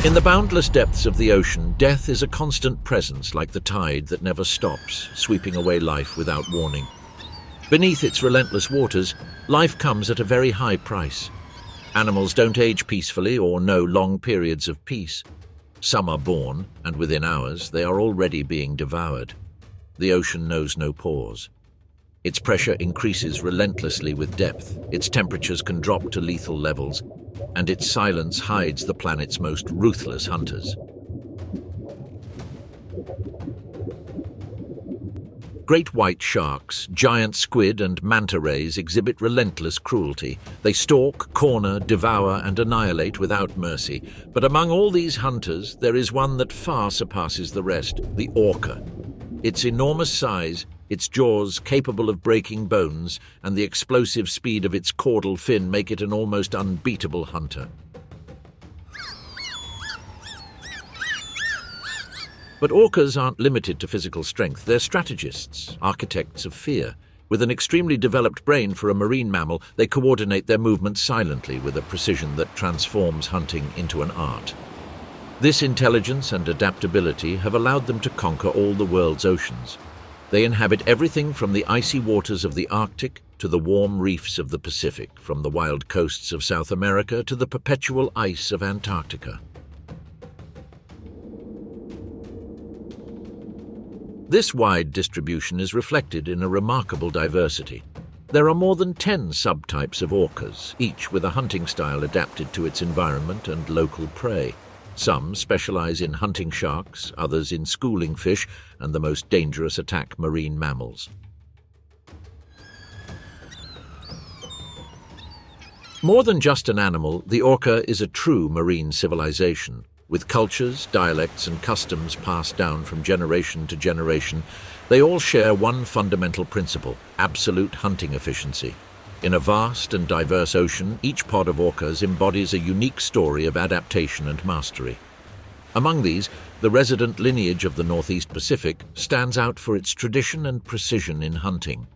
In the boundless depths of the ocean, death is a constant presence like the tide that never stops, sweeping away life without warning. Beneath its relentless waters, life comes at a very high price. Animals don't age peacefully or know long periods of peace. Some are born, and within hours they are already being devoured. The ocean knows no pause. Its pressure increases relentlessly with depth, its temperatures can drop to lethal levels, and its silence hides the planet's most ruthless hunters. Great white sharks, giant squid and manta rays exhibit relentless cruelty. They stalk, corner, devour and annihilate without mercy. But among all these hunters, there is one that far surpasses the rest, the orca. Its enormous size, its jaws capable of breaking bones, and the explosive speed of its caudal fin make it an almost unbeatable hunter. But orcas aren't limited to physical strength. They're strategists, architects of fear. With an extremely developed brain for a marine mammal, they coordinate their movements silently with a precision that transforms hunting into an art. This intelligence and adaptability have allowed them to conquer all the world's oceans. They inhabit everything from the icy waters of the Arctic to the warm reefs of the Pacific, from the wild coasts of South America to the perpetual ice of Antarctica. This wide distribution is reflected in a remarkable diversity. There are more than 10 subtypes of orcas, each with a hunting style adapted to its environment and local prey. Some specialize in hunting sharks, others in schooling fish, and the most dangerous attack marine mammals. More than just an animal, the orca is a true marine civilization. With cultures, dialects, and customs passed down from generation to generation, they all share one fundamental principle: absolute hunting efficiency. In a vast and diverse ocean, each pod of orcas embodies a unique story of adaptation and mastery. Among these, the resident lineage of the Northeast Pacific stands out for its tradition and precision in hunting.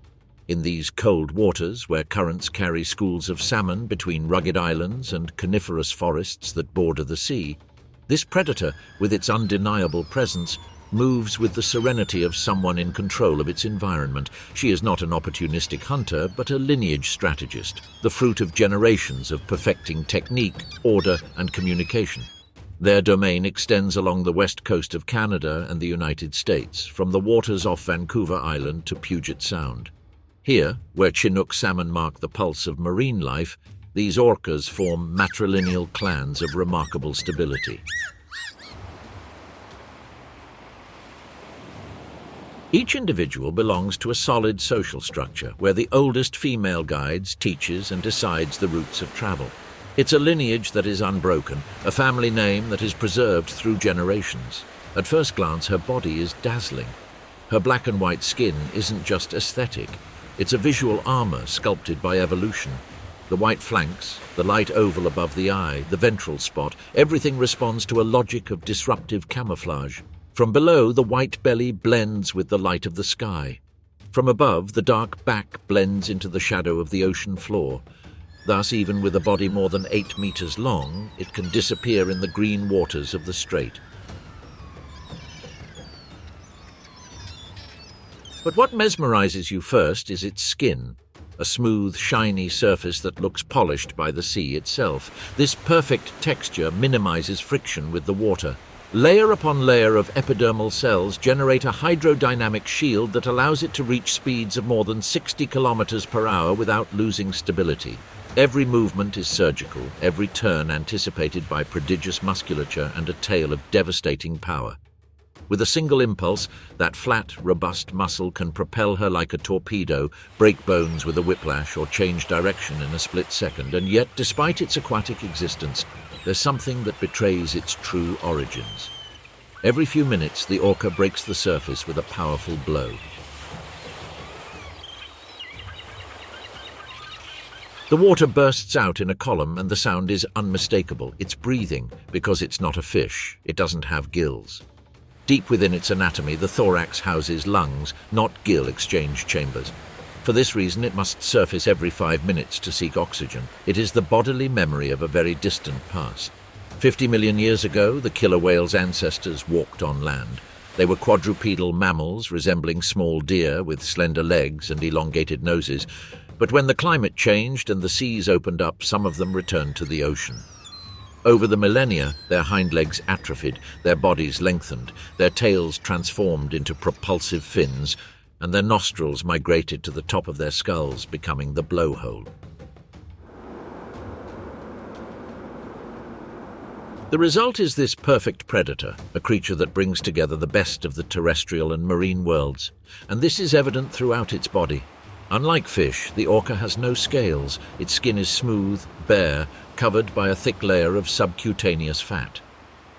In these cold waters, where currents carry schools of salmon between rugged islands and coniferous forests that border the sea, this predator, with its undeniable presence, moves with the serenity of someone in control of its environment. She is not an opportunistic hunter, but a lineage strategist, the fruit of generations of perfecting technique, order, and communication. Their domain extends along the west coast of Canada and the United States, from the waters off Vancouver Island to Puget Sound. Here, where Chinook salmon mark the pulse of marine life, these orcas form matrilineal clans of remarkable stability. Each individual belongs to a solid social structure, where the oldest female guides, teaches, and decides the routes of travel. It's a lineage that is unbroken, a family name that is preserved through generations. At first glance, her body is dazzling. Her black and white skin isn't just aesthetic. It's a visual armor sculpted by evolution. The white flanks, the light oval above the eye, the ventral spot, everything responds to a logic of disruptive camouflage. From below, the white belly blends with the light of the sky. From above, the dark back blends into the shadow of the ocean floor. Thus, even with a body more than 8 meters long, it can disappear in the green waters of the strait. But what mesmerizes you first is its skin. A smooth, shiny surface that looks polished by the sea itself. This perfect texture minimizes friction with the water. Layer upon layer of epidermal cells generate a hydrodynamic shield that allows it to reach speeds of more than 60 kilometers per hour without losing stability. Every movement is surgical, every turn anticipated by prodigious musculature and a tail of devastating power. With a single impulse, that flat, robust muscle can propel her like a torpedo, break bones with a whiplash, or change direction in a split second. And yet, despite its aquatic existence, there's something that betrays its true origins. Every few minutes, the orca breaks the surface with a powerful blow. The water bursts out in a column and the sound is unmistakable. It's breathing, because it's not a fish. It doesn't have gills. Deep within its anatomy, the thorax houses lungs, not gill exchange chambers. For this reason, it must surface every 5 minutes to seek oxygen. It is the bodily memory of a very distant past. 50 million years ago, the killer whale's ancestors walked on land. They were quadrupedal mammals resembling small deer with slender legs and elongated noses. But when the climate changed and the seas opened up, some of them returned to the ocean. Over the millennia, their hind legs atrophied, their bodies lengthened, their tails transformed into propulsive fins, and their nostrils migrated to the top of their skulls, becoming the blowhole. The result is this perfect predator, a creature that brings together the best of the terrestrial and marine worlds, and this is evident throughout its body. Unlike fish, the orca has no scales. Its skin is smooth, bare, covered by a thick layer of subcutaneous fat.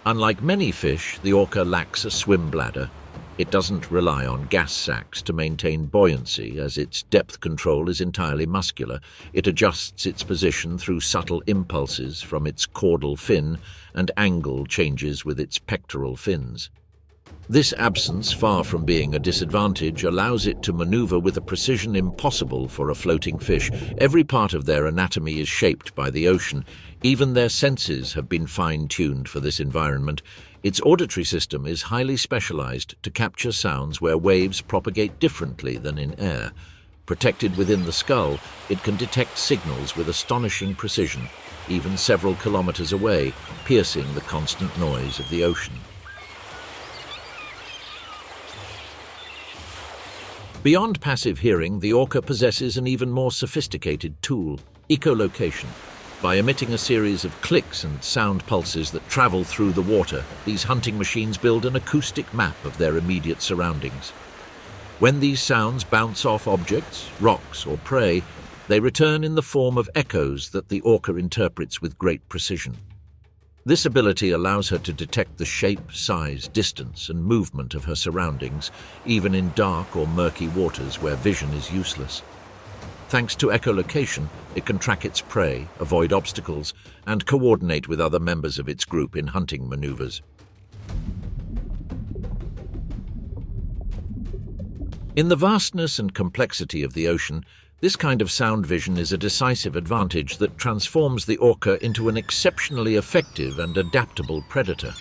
Unlike many fish, the orca lacks a swim bladder. It doesn't rely on gas sacs to maintain buoyancy, as its depth control is entirely muscular. It adjusts its position through subtle impulses from its caudal fin and angle changes with its pectoral fins. This absence, far from being a disadvantage, allows it to maneuver with a precision impossible for a floating fish. Every part of their anatomy is shaped by the ocean. Even their senses have been fine-tuned for this environment. Its auditory system is highly specialized to capture sounds where waves propagate differently than in air. Protected within the skull, it can detect signals with astonishing precision, even several kilometers away, piercing the constant noise of the ocean. Beyond passive hearing, the orca possesses an even more sophisticated tool, echolocation. By emitting a series of clicks and sound pulses that travel through the water, these hunting machines build an acoustic map of their immediate surroundings. When these sounds bounce off objects, rocks, or prey, they return in the form of echoes that the orca interprets with great precision. This ability allows her to detect the shape, size, distance, and movement of her surroundings, even in dark or murky waters where vision is useless. Thanks to echolocation, it can track its prey, avoid obstacles, and coordinate with other members of its group in hunting maneuvers. In the vastness and complexity of the ocean, this kind of sound vision is a decisive advantage that transforms the orca into an exceptionally effective and adaptable predator.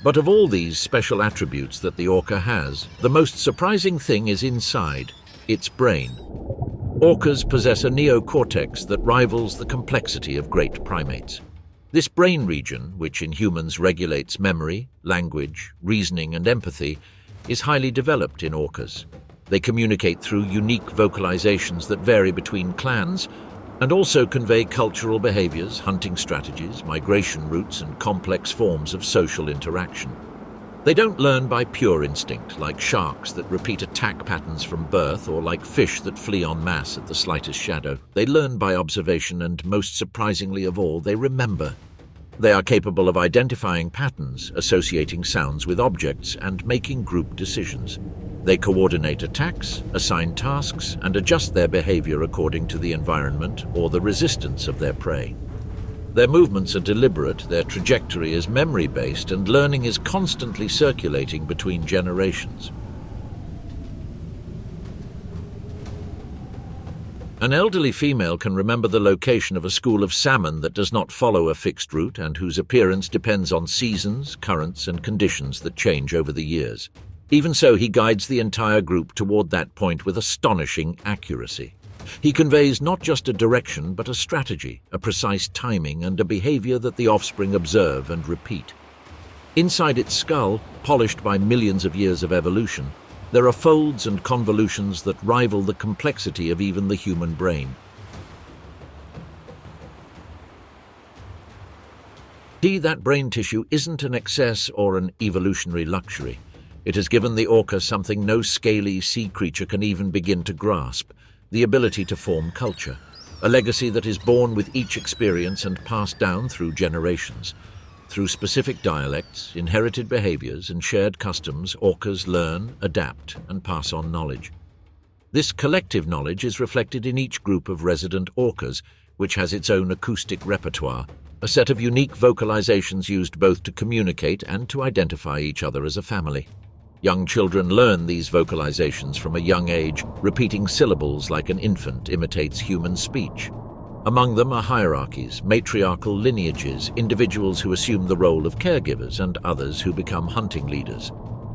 But of all these special attributes that the orca has, the most surprising thing is inside, its brain. Orcas possess a neocortex that rivals the complexity of great primates. This brain region, which in humans regulates memory, language, reasoning, and empathy, is highly developed in orcas. They communicate through unique vocalizations that vary between clans and also convey cultural behaviors, hunting strategies, migration routes, and complex forms of social interaction. They don't learn by pure instinct, like sharks that repeat attack patterns from birth or like fish that flee en masse at the slightest shadow. They learn by observation and, most surprisingly of all, they remember. They are capable of identifying patterns, associating sounds with objects, and making group decisions. They coordinate attacks, assign tasks, and adjust their behavior according to the environment or the resistance of their prey. Their movements are deliberate, their trajectory is memory-based, and learning is constantly circulating between generations. An elderly female can remember the location of a school of salmon that does not follow a fixed route and whose appearance depends on seasons, currents, and conditions that change over the years. Even so, he guides the entire group toward that point with astonishing accuracy. He conveys not just a direction, but a strategy, a precise timing, and a behavior that the offspring observe and repeat. Inside its skull, polished by millions of years of evolution, there are folds and convolutions that rival the complexity of even the human brain. That brain tissue isn't an excess or an evolutionary luxury. It has given the orca something no scaly sea creature can even begin to grasp: the ability to form culture, a legacy that is born with each experience and passed down through generations. Through specific dialects, inherited behaviors, and shared customs, orcas learn, adapt, and pass on knowledge. This collective knowledge is reflected in each group of resident orcas, which has its own acoustic repertoire, a set of unique vocalizations used both to communicate and to identify each other as a family. Young children learn these vocalizations from a young age, repeating syllables like an infant imitates human speech. Among them are hierarchies, matriarchal lineages, individuals who assume the role of caregivers, and others who become hunting leaders.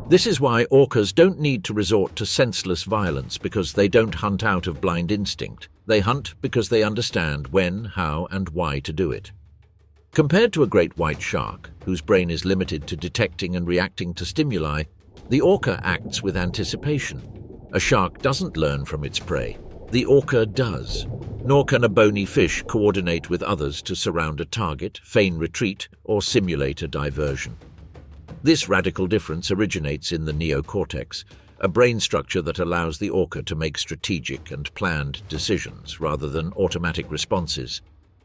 This is why orcas don't need to resort to senseless violence, because they don't hunt out of blind instinct. They hunt because they understand when, how, and why to do it. Compared to a great white shark, whose brain is limited to detecting and reacting to stimuli, the orca acts with anticipation. A shark doesn't learn from its prey. The orca does. Nor can a bony fish coordinate with others to surround a target, feign retreat, or simulate a diversion. This radical difference originates in the neocortex, a brain structure that allows the orca to make strategic and planned decisions rather than automatic responses.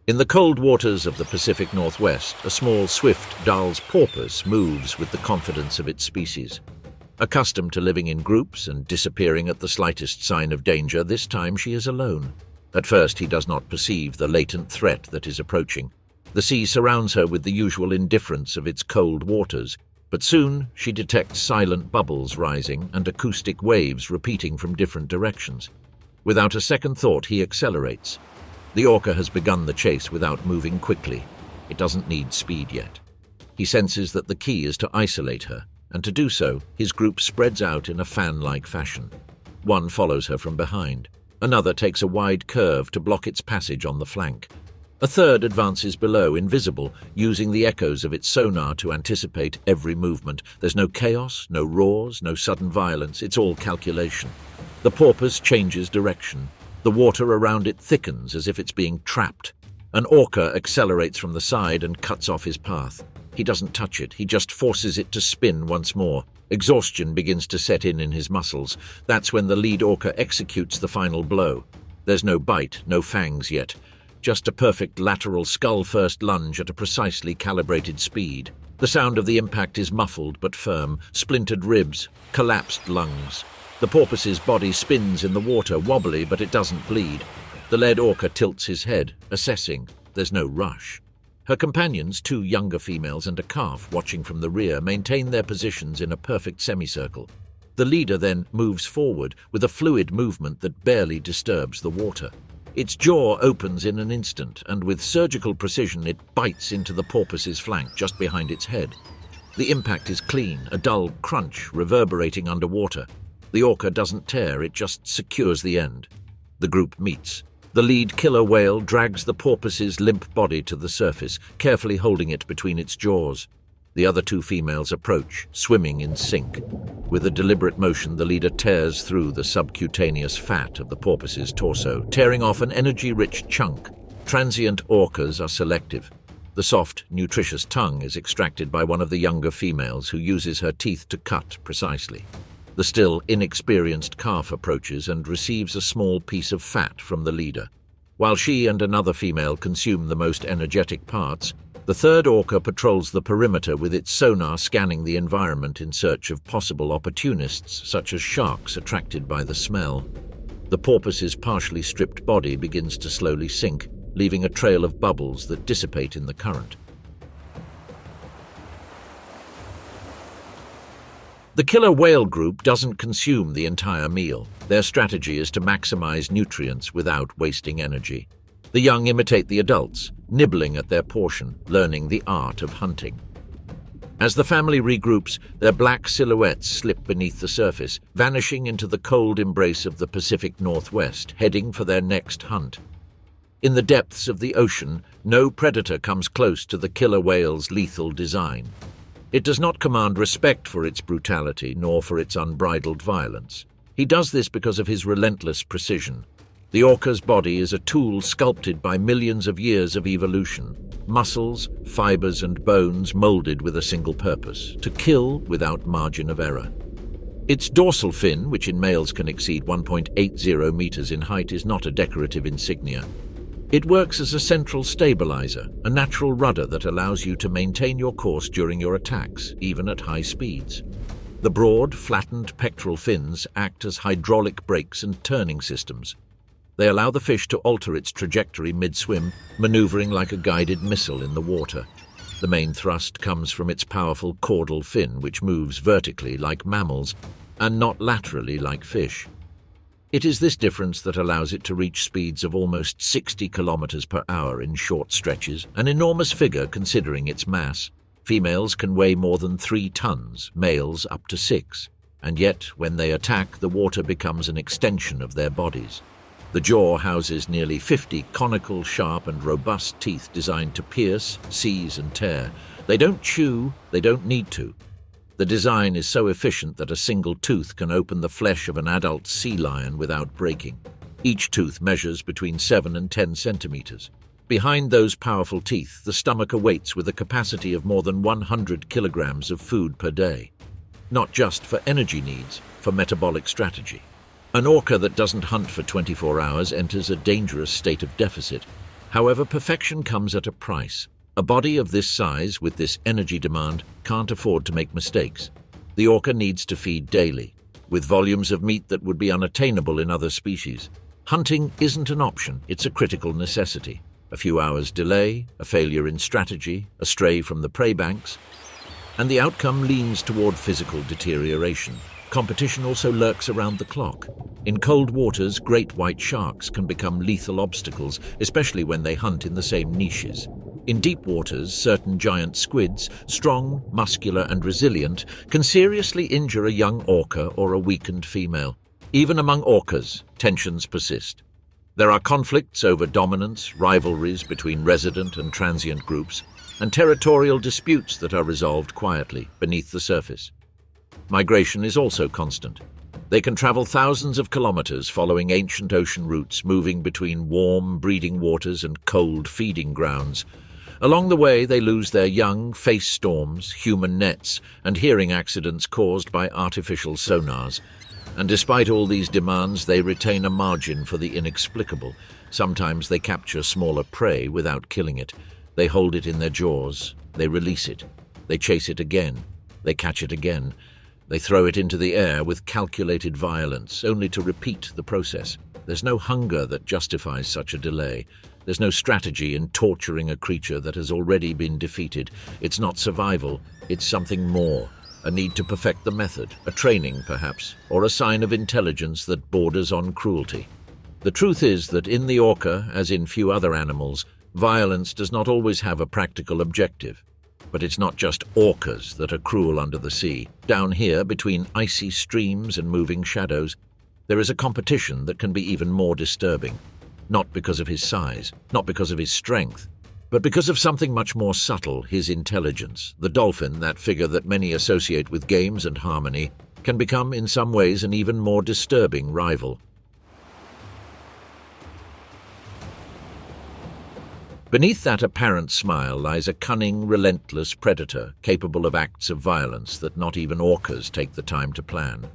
In the cold waters of the Pacific Northwest, a small, swift Dahl's porpoise moves with the confidence of its species. Accustomed to living in groups and disappearing at the slightest sign of danger, this time she is alone. At first, he does not perceive the latent threat that is approaching. The sea surrounds her with the usual indifference of its cold waters, but soon she detects silent bubbles rising and acoustic waves repeating from different directions. Without a second thought, he accelerates. The orca has begun the chase without moving quickly. It doesn't need speed yet. He senses that the key is to isolate her, and to do so, his group spreads out in a fan-like fashion. One follows her from behind. Another takes a wide curve to block its passage on the flank. A third advances below, invisible, using the echoes of its sonar to anticipate every movement. There's no chaos, no roars, no sudden violence. It's all calculation. The porpoise changes direction. The water around it thickens as if it's being trapped. An orca accelerates from the side and cuts off his path. He doesn't touch it, he just forces it to spin once more. Exhaustion begins to set in his muscles. That's when the lead orca executes the final blow. There's no bite, no fangs yet. Just a perfect lateral skull-first lunge at a precisely calibrated speed. The sound of the impact is muffled but firm, splintered ribs, collapsed lungs. The porpoise's body spins in the water, wobbly, but it doesn't bleed. The lead orca tilts his head, assessing. There's no rush. Her companions, two younger females and a calf watching from the rear, maintain their positions in a perfect semicircle. The leader then moves forward with a fluid movement that barely disturbs the water. Its jaw opens in an instant, and with surgical precision it bites into the porpoise's flank just behind its head. The impact is clean, a dull crunch reverberating underwater. The orca doesn't tear, it just secures the end. The group meets. The lead killer whale drags the porpoise's limp body to the surface, carefully holding it between its jaws. The other two females approach, swimming in sync. With a deliberate motion, the leader tears through the subcutaneous fat of the porpoise's torso, tearing off an energy-rich chunk. Transient orcas are selective. The soft, nutritious tongue is extracted by one of the younger females, who uses her teeth to cut precisely. The still inexperienced calf approaches and receives a small piece of fat from the leader. While she and another female consume the most energetic parts, the third orca patrols the perimeter with its sonar, scanning the environment in search of possible opportunists, such as sharks attracted by the smell. The porpoise's partially stripped body begins to slowly sink, leaving a trail of bubbles that dissipate in the current. The killer whale group doesn't consume the entire meal. Their strategy is to maximize nutrients without wasting energy. The young imitate the adults, nibbling at their portion, learning the art of hunting. As the family regroups, their black silhouettes slip beneath the surface, vanishing into the cold embrace of the Pacific Northwest, heading for their next hunt. In the depths of the ocean, no predator comes close to the killer whale's lethal design. It does not command respect for its brutality, nor for its unbridled violence. He does this because of his relentless precision. The orca's body is a tool sculpted by millions of years of evolution. Muscles, fibers, and bones molded with a single purpose: to kill without margin of error. Its dorsal fin, which in males can exceed 1.80 meters in height, is not a decorative insignia. It works as a central stabilizer, a natural rudder that allows you to maintain your course during your attacks, even at high speeds. The broad, flattened pectoral fins act as hydraulic brakes and turning systems. They allow the fish to alter its trajectory mid-swim, maneuvering like a guided missile in the water. The main thrust comes from its powerful caudal fin, which moves vertically like mammals and not laterally like fish. It is this difference that allows it to reach speeds of almost 60 kilometers per hour in short stretches, an enormous figure considering its mass. Females can weigh more than 3 tons, males up to 6. And yet, when they attack, the water becomes an extension of their bodies. The jaw houses nearly 50 conical, sharp and robust teeth designed to pierce, seize and tear. They don't chew, they don't need to. The design is so efficient that a single tooth can open the flesh of an adult sea lion without breaking. Each tooth measures between 7 and 10 centimeters. Behind those powerful teeth, the stomach awaits with a capacity of more than 100 kilograms of food per day. Not just for energy needs, for metabolic strategy. An orca that doesn't hunt for 24 hours enters a dangerous state of deficit. However, perfection comes at a price. A body of this size, with this energy demand, can't afford to make mistakes. The orca needs to feed daily, with volumes of meat that would be unattainable in other species. Hunting isn't an option, it's a critical necessity. A few hours delay, a failure in strategy, a stray from the prey banks, and the outcome leans toward physical deterioration. Competition also lurks around the clock. In cold waters, great white sharks can become lethal obstacles, especially when they hunt in the same niches. In deep waters, certain giant squids, strong, muscular and resilient, can seriously injure a young orca or a weakened female. Even among orcas, tensions persist. There are conflicts over dominance, rivalries between resident and transient groups, and territorial disputes that are resolved quietly beneath the surface. Migration is also constant. They can travel thousands of kilometers following ancient ocean routes, moving between warm breeding waters and cold feeding grounds. Along the way, they lose their young, face storms, human nets, and hearing accidents caused by artificial sonars. And despite all these demands, they retain a margin for the inexplicable. Sometimes they capture smaller prey without killing it. They hold it in their jaws. They release it. They chase it again. They catch it again. They throw it into the air with calculated violence, only to repeat the process. There's no hunger that justifies such a delay. There's no strategy in torturing a creature that has already been defeated. It's not survival, it's something more. A need to perfect the method, a training perhaps, or a sign of intelligence that borders on cruelty. The truth is that in the orca, as in few other animals, violence does not always have a practical objective. But it's not just orcas that are cruel under the sea. Down here, between icy streams and moving shadows, there is a competition that can be even more disturbing. Not because of his size, not because of his strength, but because of something much more subtle, his intelligence. The dolphin, that figure that many associate with games and harmony, can become in some ways an even more disturbing rival. Beneath that apparent smile lies a cunning, relentless predator capable of acts of violence that not even orcas take the time to plan.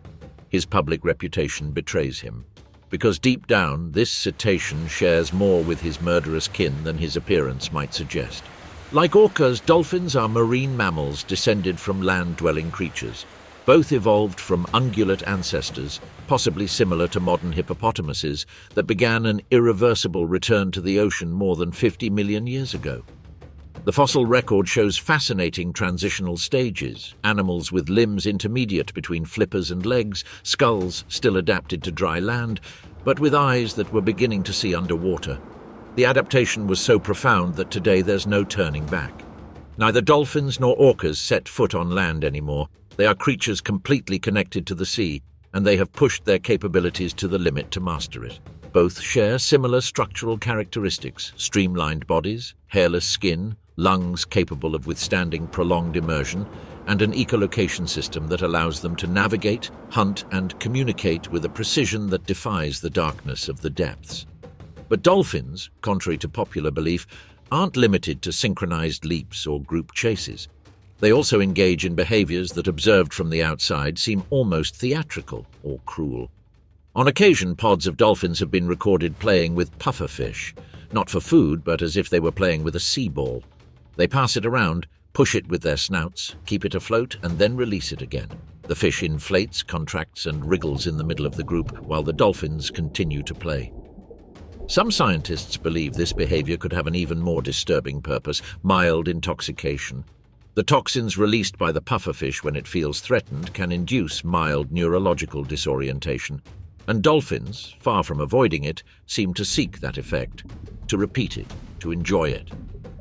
His public reputation betrays him, because deep down, this cetacean shares more with his murderous kin than his appearance might suggest. Like orcas, dolphins are marine mammals descended from land-dwelling creatures. Both evolved from ungulate ancestors, possibly similar to modern hippopotamuses, that began an irreversible return to the ocean more than 50 million years ago. The fossil record shows fascinating transitional stages, animals with limbs intermediate between flippers and legs, skulls still adapted to dry land, but with eyes that were beginning to see underwater. The adaptation was so profound that today there's no turning back. Neither dolphins nor orcas set foot on land anymore. They are creatures completely connected to the sea, and they have pushed their capabilities to the limit to master it. Both share similar structural characteristics: streamlined bodies, hairless skin, lungs capable of withstanding prolonged immersion, and an echolocation system that allows them to navigate, hunt, and communicate with a precision that defies the darkness of the depths. But dolphins, contrary to popular belief, aren't limited to synchronized leaps or group chases. They also engage in behaviors that, observed from the outside, seem almost theatrical or cruel. On occasion, pods of dolphins have been recorded playing with pufferfish, not for food, but as if they were playing with a sea ball. They pass it around, push it with their snouts, keep it afloat, and then release it again. The fish inflates, contracts, and wriggles in the middle of the group, while the dolphins continue to play. Some scientists believe this behavior could have an even more disturbing purpose: mild intoxication. The toxins released by the pufferfish when it feels threatened can induce mild neurological disorientation. And dolphins, far from avoiding it, seem to seek that effect, to repeat it, to enjoy it.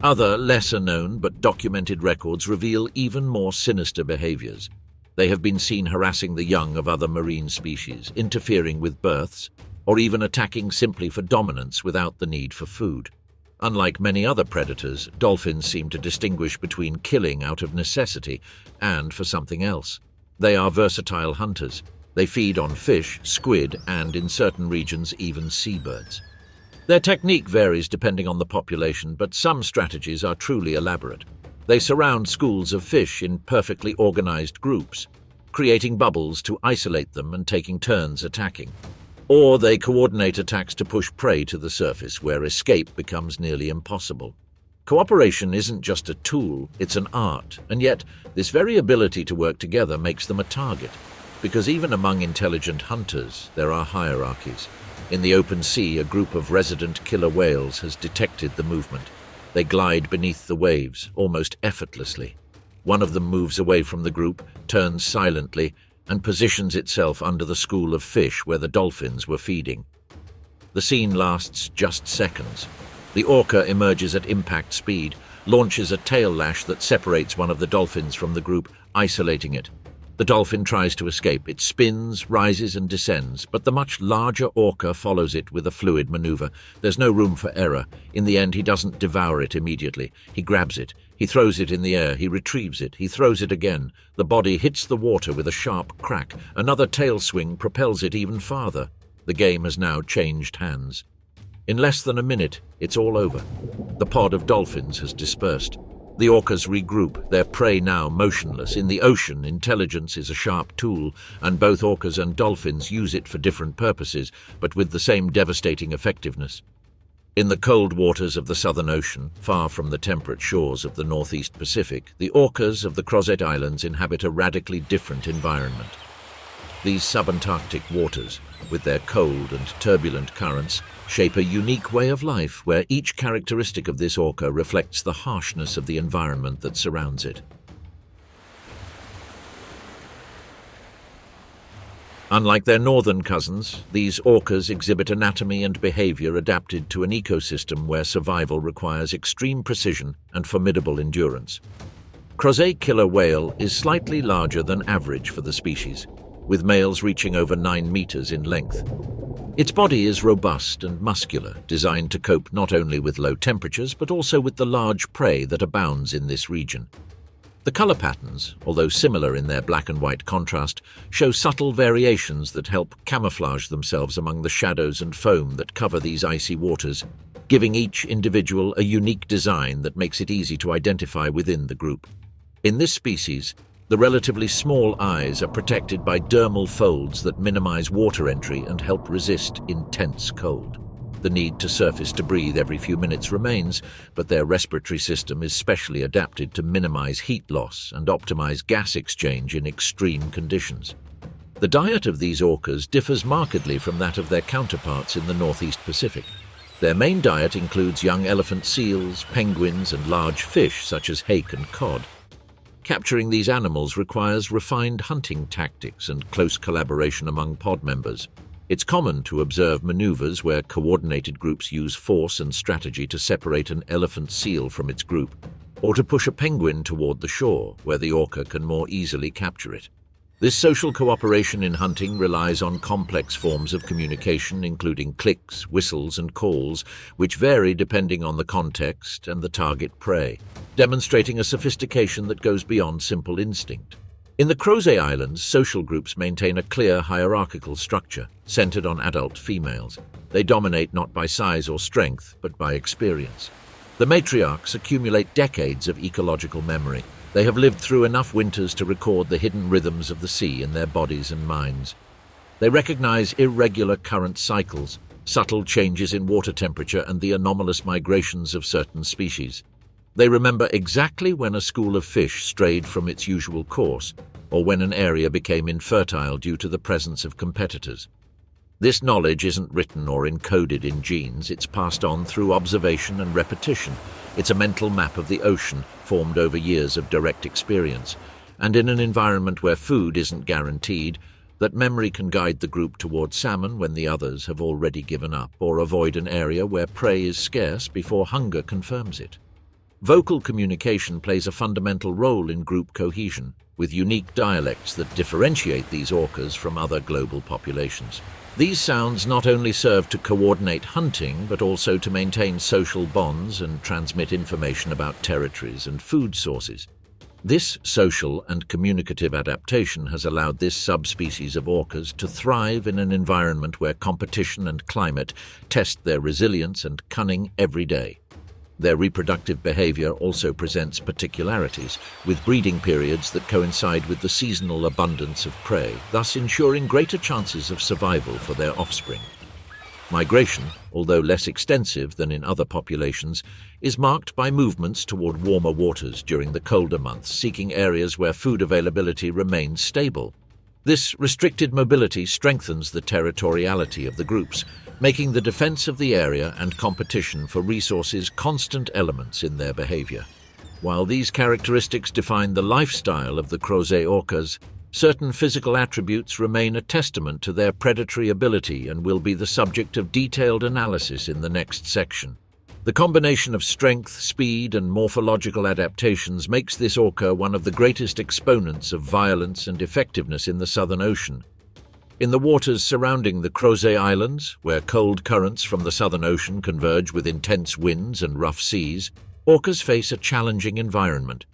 Other, lesser-known but documented records reveal even more sinister behaviors. They have been seen harassing the young of other marine species, interfering with births, or even attacking simply for dominance without the need for food. Unlike many other predators, dolphins seem to distinguish between killing out of necessity and for something else. They are versatile hunters. They feed on fish, squid, and in certain regions even seabirds. Their technique varies depending on the population, but some strategies are truly elaborate. They surround schools of fish in perfectly organized groups, creating bubbles to isolate them and taking turns attacking. Or they coordinate attacks to push prey to the surface, where escape becomes nearly impossible. Cooperation isn't just a tool, it's an art, and yet this very ability to work together makes them a target. Because even among intelligent hunters, there are hierarchies. In the open sea, a group of resident killer whales has detected the movement. They glide beneath the waves, almost effortlessly. One of them moves away from the group, turns silently, and positions itself under the school of fish where the dolphins were feeding. The scene lasts just seconds. The orca emerges at impact speed, launches a tail lash that separates one of the dolphins from the group, isolating it. The dolphin tries to escape. It spins, rises and descends, but the much larger orca follows it with a fluid maneuver. There's no room for error. In the end, he doesn't devour it immediately. He grabs it. He throws it in the air. He retrieves it. He throws it again. The body hits the water with a sharp crack. Another tail swing propels it even farther. The game has now changed hands. In less than a minute, it's all over. The pod of dolphins has dispersed. The orcas regroup, their prey now motionless. In the ocean, intelligence is a sharp tool, and both orcas and dolphins use it for different purposes, but with the same devastating effectiveness. In the cold waters of the Southern Ocean, far from the temperate shores of the Northeast Pacific, the orcas of the Crozet Islands inhabit a radically different environment. These subantarctic waters, with their cold and turbulent currents, shape a unique way of life where each characteristic of this orca reflects the harshness of the environment that surrounds it. Unlike their northern cousins, these orcas exhibit anatomy and behavior adapted to an ecosystem where survival requires extreme precision and formidable endurance. Crozet killer whale is slightly larger than average for the species, with males reaching over 9 meters in length. Its body is robust and muscular, designed to cope not only with low temperatures but also with the large prey that abounds in this region. The color patterns, although similar in their black and white contrast, show subtle variations that help camouflage themselves among the shadows and foam that cover these icy waters, giving each individual a unique design that makes it easy to identify within the group. In this species, the relatively small eyes are protected by dermal folds that minimize water entry and help resist intense cold. The need to surface to breathe every few minutes remains, but their respiratory system is specially adapted to minimize heat loss and optimize gas exchange in extreme conditions. The diet of these orcas differs markedly from that of their counterparts in the Northeast Pacific. Their main diet includes young elephant seals, penguins, and large fish such as hake and cod. Capturing these animals requires refined hunting tactics and close collaboration among pod members. It's common to observe maneuvers where coordinated groups use force and strategy to separate an elephant seal from its group, or to push a penguin toward the shore, where the orca can more easily capture it. This social cooperation in hunting relies on complex forms of communication, including clicks, whistles, and calls, which vary depending on the context and the target prey, demonstrating a sophistication that goes beyond simple instinct. In the Crozet Islands, social groups maintain a clear hierarchical structure, centered on adult females. They dominate not by size or strength, but by experience. The matriarchs accumulate decades of ecological memory. They have lived through enough winters to record the hidden rhythms of the sea in their bodies and minds. They recognize irregular current cycles, subtle changes in water temperature, and the anomalous migrations of certain species. They remember exactly when a school of fish strayed from its usual course, or when an area became infertile due to the presence of competitors. This knowledge isn't written or encoded in genes, it's passed on through observation and repetition. It's a mental map of the ocean, formed over years of direct experience. And in an environment where food isn't guaranteed, that memory can guide the group toward salmon when the others have already given up, or avoid an area where prey is scarce before hunger confirms it. Vocal communication plays a fundamental role in group cohesion, with unique dialects that differentiate these orcas from other global populations. These sounds not only serve to coordinate hunting, but also to maintain social bonds and transmit information about territories and food sources. This social and communicative adaptation has allowed this subspecies of orcas to thrive in an environment where competition and climate test their resilience and cunning every day. Their reproductive behavior also presents particularities, with breeding periods that coincide with the seasonal abundance of prey, thus ensuring greater chances of survival for their offspring. Migration, although less extensive than in other populations, is marked by movements toward warmer waters during the colder months, seeking areas where food availability remains stable. This restricted mobility strengthens the territoriality of the groups, making the defense of the area and competition for resources constant elements in their behavior. While these characteristics define the lifestyle of the crozet orcas, certain physical attributes remain a testament to their predatory ability and will be the subject of detailed analysis in the next section. The combination of strength, speed, and morphological adaptations makes this orca one of the greatest exponents of violence and effectiveness in the Southern Ocean. In the waters surrounding the Crozet Islands, where cold currents from the Southern Ocean converge with intense winds and rough seas, orcas face a challenging environment.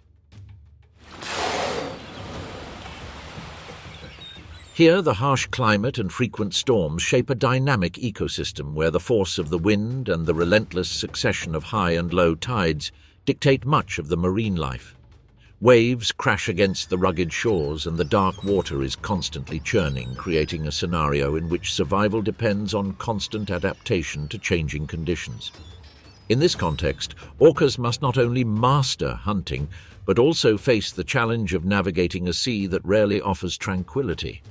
Here, the harsh climate and frequent storms shape a dynamic ecosystem where the force of the wind and the relentless succession of high and low tides dictate much of the marine life. Waves crash against the rugged shores and the dark water is constantly churning, creating a scenario in which survival depends on constant adaptation to changing conditions. In this context, orcas must not only master hunting, but also face the challenge of navigating a sea that rarely offers tranquility.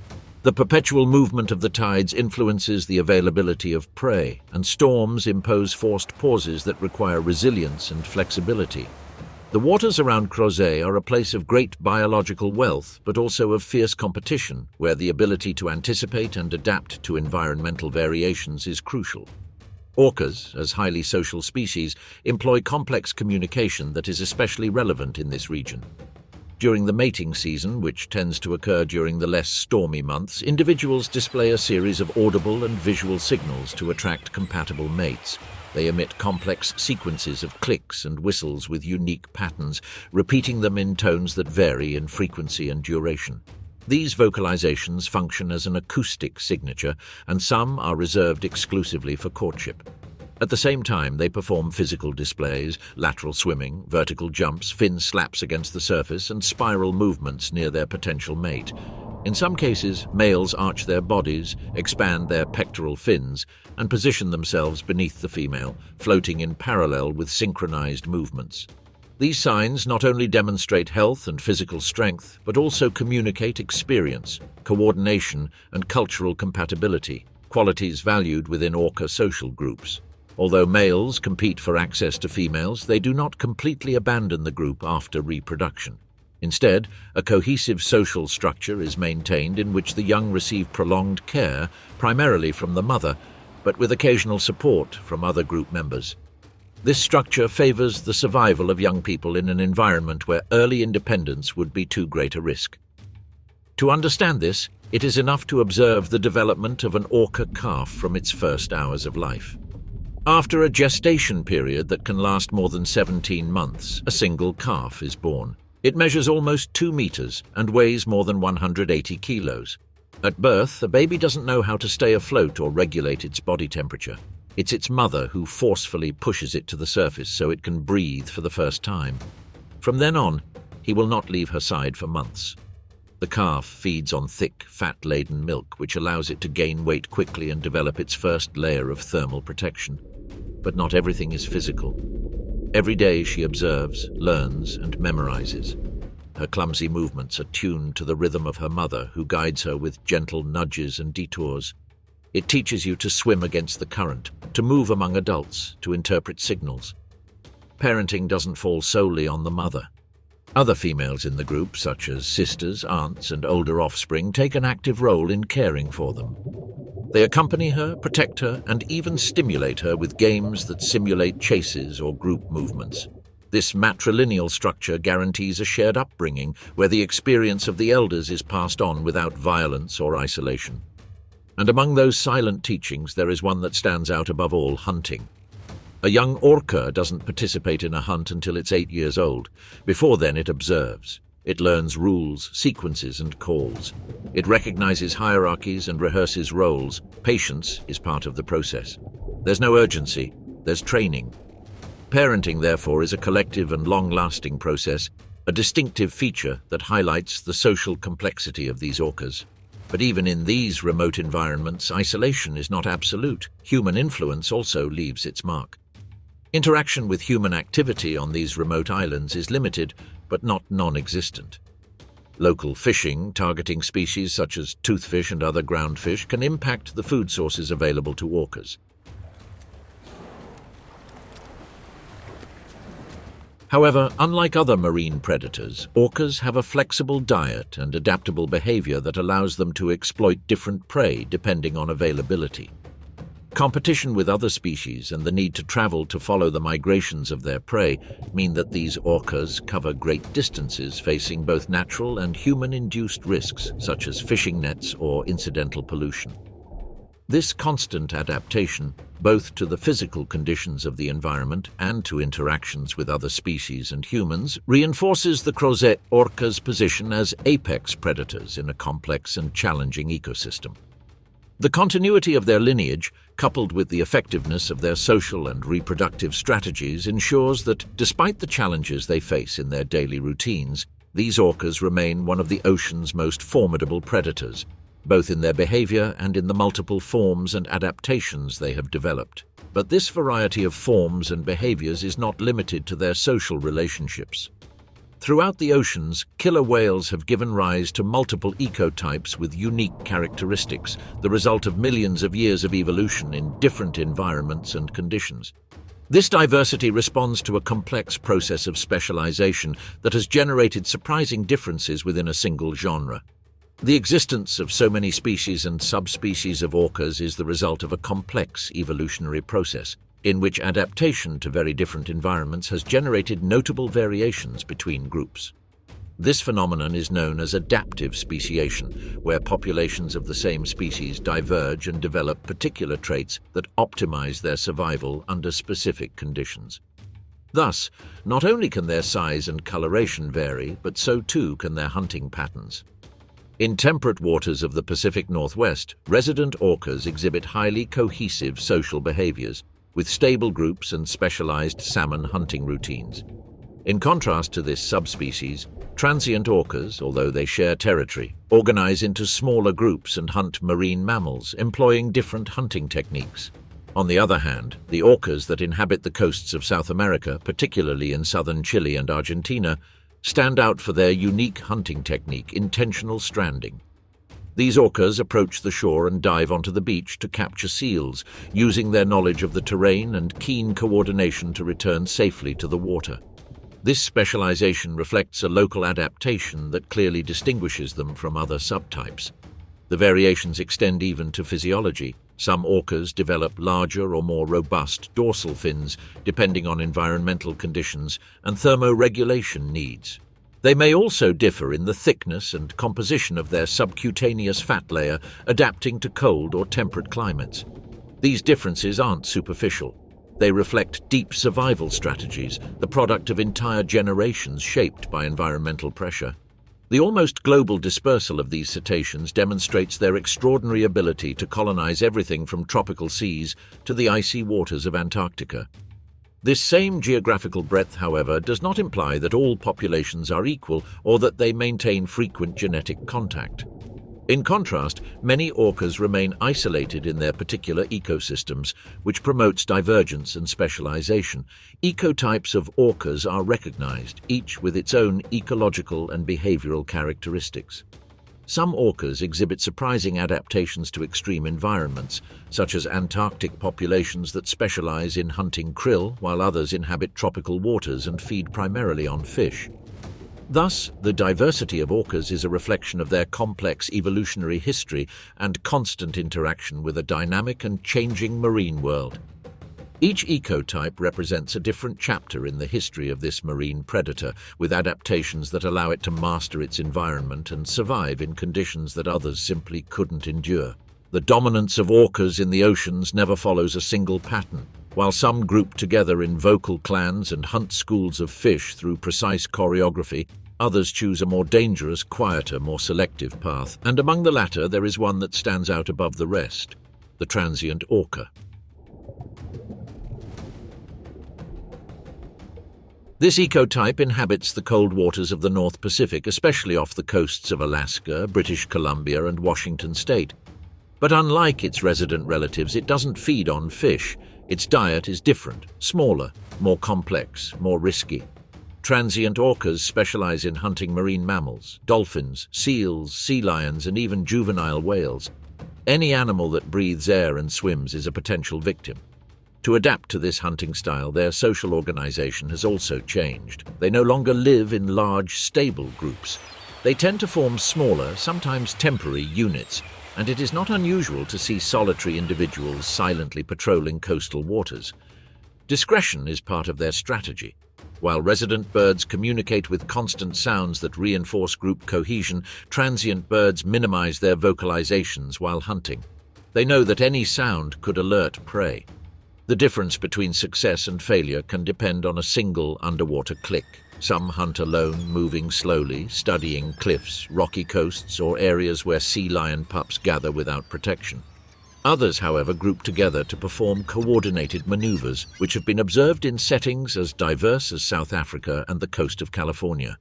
The perpetual movement of the tides influences the availability of prey, and storms impose forced pauses that require resilience and flexibility. The waters around Crozet are a place of great biological wealth, but also of fierce competition, where the ability to anticipate and adapt to environmental variations is crucial. Orcas, as highly social species, employ complex communication that is especially relevant in this region. During the mating season, which tends to occur during the less stormy months, individuals display a series of audible and visual signals to attract compatible mates. They emit complex sequences of clicks and whistles with unique patterns, repeating them in tones that vary in frequency and duration. These vocalizations function as an acoustic signature, and some are reserved exclusively for courtship. At the same time, they perform physical displays, lateral swimming, vertical jumps, fin slaps against the surface, and spiral movements near their potential mate. In some cases, males arch their bodies, expand their pectoral fins, and position themselves beneath the female, floating in parallel with synchronized movements. These signs not only demonstrate health and physical strength, but also communicate experience, coordination, and cultural compatibility, qualities valued within orca social groups. Although males compete for access to females, they do not completely abandon the group after reproduction. Instead, a cohesive social structure is maintained in which the young receive prolonged care, primarily from the mother, but with occasional support from other group members. This structure favors the survival of young people in an environment where early independence would be too great a risk. To understand this, it is enough to observe the development of an orca calf from its first hours of life. After a gestation period that can last more than 17 months, a single calf is born. It measures almost 2 meters and weighs more than 180 kilos. At birth, a baby doesn't know how to stay afloat or regulate its body temperature. It's its mother who forcefully pushes it to the surface so it can breathe for the first time. From then on, he will not leave her side for months. The calf feeds on thick, fat-laden milk, which allows it to gain weight quickly and develop its first layer of thermal protection. But not everything is physical. Every day she observes, learns, and memorizes. Her clumsy movements are tuned to the rhythm of her mother, who guides her with gentle nudges and detours. It teaches you to swim against the current, to move among adults, to interpret signals. Parenting doesn't fall solely on the mother. Other females in the group, such as sisters, aunts, and older offspring, take an active role in caring for them. They accompany her, protect her, and even stimulate her with games that simulate chases or group movements. This matrilineal structure guarantees a shared upbringing where the experience of the elders is passed on without violence or isolation. And among those silent teachings, there is one that stands out above all: hunting. A young orca doesn't participate in a hunt until it's 8 years old. Before then, it observes. It learns rules, sequences, and calls. It recognizes hierarchies and rehearses roles. Patience is part of the process. There's no urgency, there's training. Parenting, therefore, is a collective and long-lasting process, a distinctive feature that highlights the social complexity of these orcas. But even in these remote environments, isolation is not absolute. Human influence also leaves its mark. Interaction with human activity on these remote islands is limited, but not non-existent. Local fishing, targeting species such as toothfish and other ground fish, can impact the food sources available to orcas. However, unlike other marine predators, orcas have a flexible diet and adaptable behavior that allows them to exploit different prey depending on availability. Competition with other species and the need to travel to follow the migrations of their prey mean that these orcas cover great distances, facing both natural and human-induced risks such as fishing nets or incidental pollution. This constant adaptation, both to the physical conditions of the environment and to interactions with other species and humans, reinforces the crozet orca's position as apex predators in a complex and challenging ecosystem. The continuity of their lineage, coupled with the effectiveness of their social and reproductive strategies, ensures that, despite the challenges they face in their daily routines, these orcas remain one of the ocean's most formidable predators, both in their behavior and in the multiple forms and adaptations they have developed. But this variety of forms and behaviors is not limited to their social relationships. Throughout the oceans, killer whales have given rise to multiple ecotypes with unique characteristics, the result of millions of years of evolution in different environments and conditions. This diversity responds to a complex process of specialization that has generated surprising differences within a single genre. The existence of so many species and subspecies of orcas is the result of a complex evolutionary process, in which adaptation to very different environments has generated notable variations between groups. This phenomenon is known as adaptive speciation, where populations of the same species diverge and develop particular traits that optimize their survival under specific conditions. Thus, not only can their size and coloration vary, but so too can their hunting patterns. In temperate waters of the Pacific Northwest, resident orcas exhibit highly cohesive social behaviors, with stable groups and specialized salmon hunting routines. In contrast to this subspecies, transient orcas, although they share territory, organize into smaller groups and hunt marine mammals, employing different hunting techniques. On the other hand, the orcas that inhabit the coasts of South America, particularly in southern Chile and Argentina, stand out for their unique hunting technique, intentional stranding. These orcas approach the shore and dive onto the beach to capture seals, using their knowledge of the terrain and keen coordination to return safely to the water. This specialization reflects a local adaptation that clearly distinguishes them from other subtypes. The variations extend even to physiology. Some orcas develop larger or more robust dorsal fins, depending on environmental conditions and thermoregulation needs. They may also differ in the thickness and composition of their subcutaneous fat layer, adapting to cold or temperate climates. These differences aren't superficial. They reflect deep survival strategies, the product of entire generations shaped by environmental pressure. The almost global dispersal of these cetaceans demonstrates their extraordinary ability to colonize everything from tropical seas to the icy waters of Antarctica. This same geographical breadth, however, does not imply that all populations are equal or that they maintain frequent genetic contact. In contrast, many orcas remain isolated in their particular ecosystems, which promotes divergence and specialization. Ecotypes of orcas are recognized, each with its own ecological and behavioral characteristics. Some orcas exhibit surprising adaptations to extreme environments, such as Antarctic populations that specialize in hunting krill, while others inhabit tropical waters and feed primarily on fish. Thus, the diversity of orcas is a reflection of their complex evolutionary history and constant interaction with a dynamic and changing marine world. Each ecotype represents a different chapter in the history of this marine predator, with adaptations that allow it to master its environment and survive in conditions that others simply couldn't endure. The dominance of orcas in the oceans never follows a single pattern. While some group together in vocal clans and hunt schools of fish through precise choreography, others choose a more dangerous, quieter, more selective path, and among the latter there is one that stands out above the rest: the transient orca. This ecotype inhabits the cold waters of the North Pacific, especially off the coasts of Alaska, British Columbia, and Washington State. But unlike its resident relatives, it doesn't feed on fish. Its diet is different, smaller, more complex, more risky. Transient orcas specialize in hunting marine mammals, dolphins, seals, sea lions, and even juvenile whales. Any animal that breathes air and swims is a potential victim. To adapt to this hunting style, their social organization has also changed. They no longer live in large, stable groups. They tend to form smaller, sometimes temporary units, and it is not unusual to see solitary individuals silently patrolling coastal waters. Discretion is part of their strategy. While resident birds communicate with constant sounds that reinforce group cohesion, transient birds minimize their vocalizations while hunting. They know that any sound could alert prey. The difference between success and failure can depend on a single underwater click. Some hunt alone, moving slowly, studying cliffs, rocky coasts, or areas where sea lion pups gather without protection. Others, however, group together to perform coordinated maneuvers, which have been observed in settings as diverse as South Africa and the coast of California.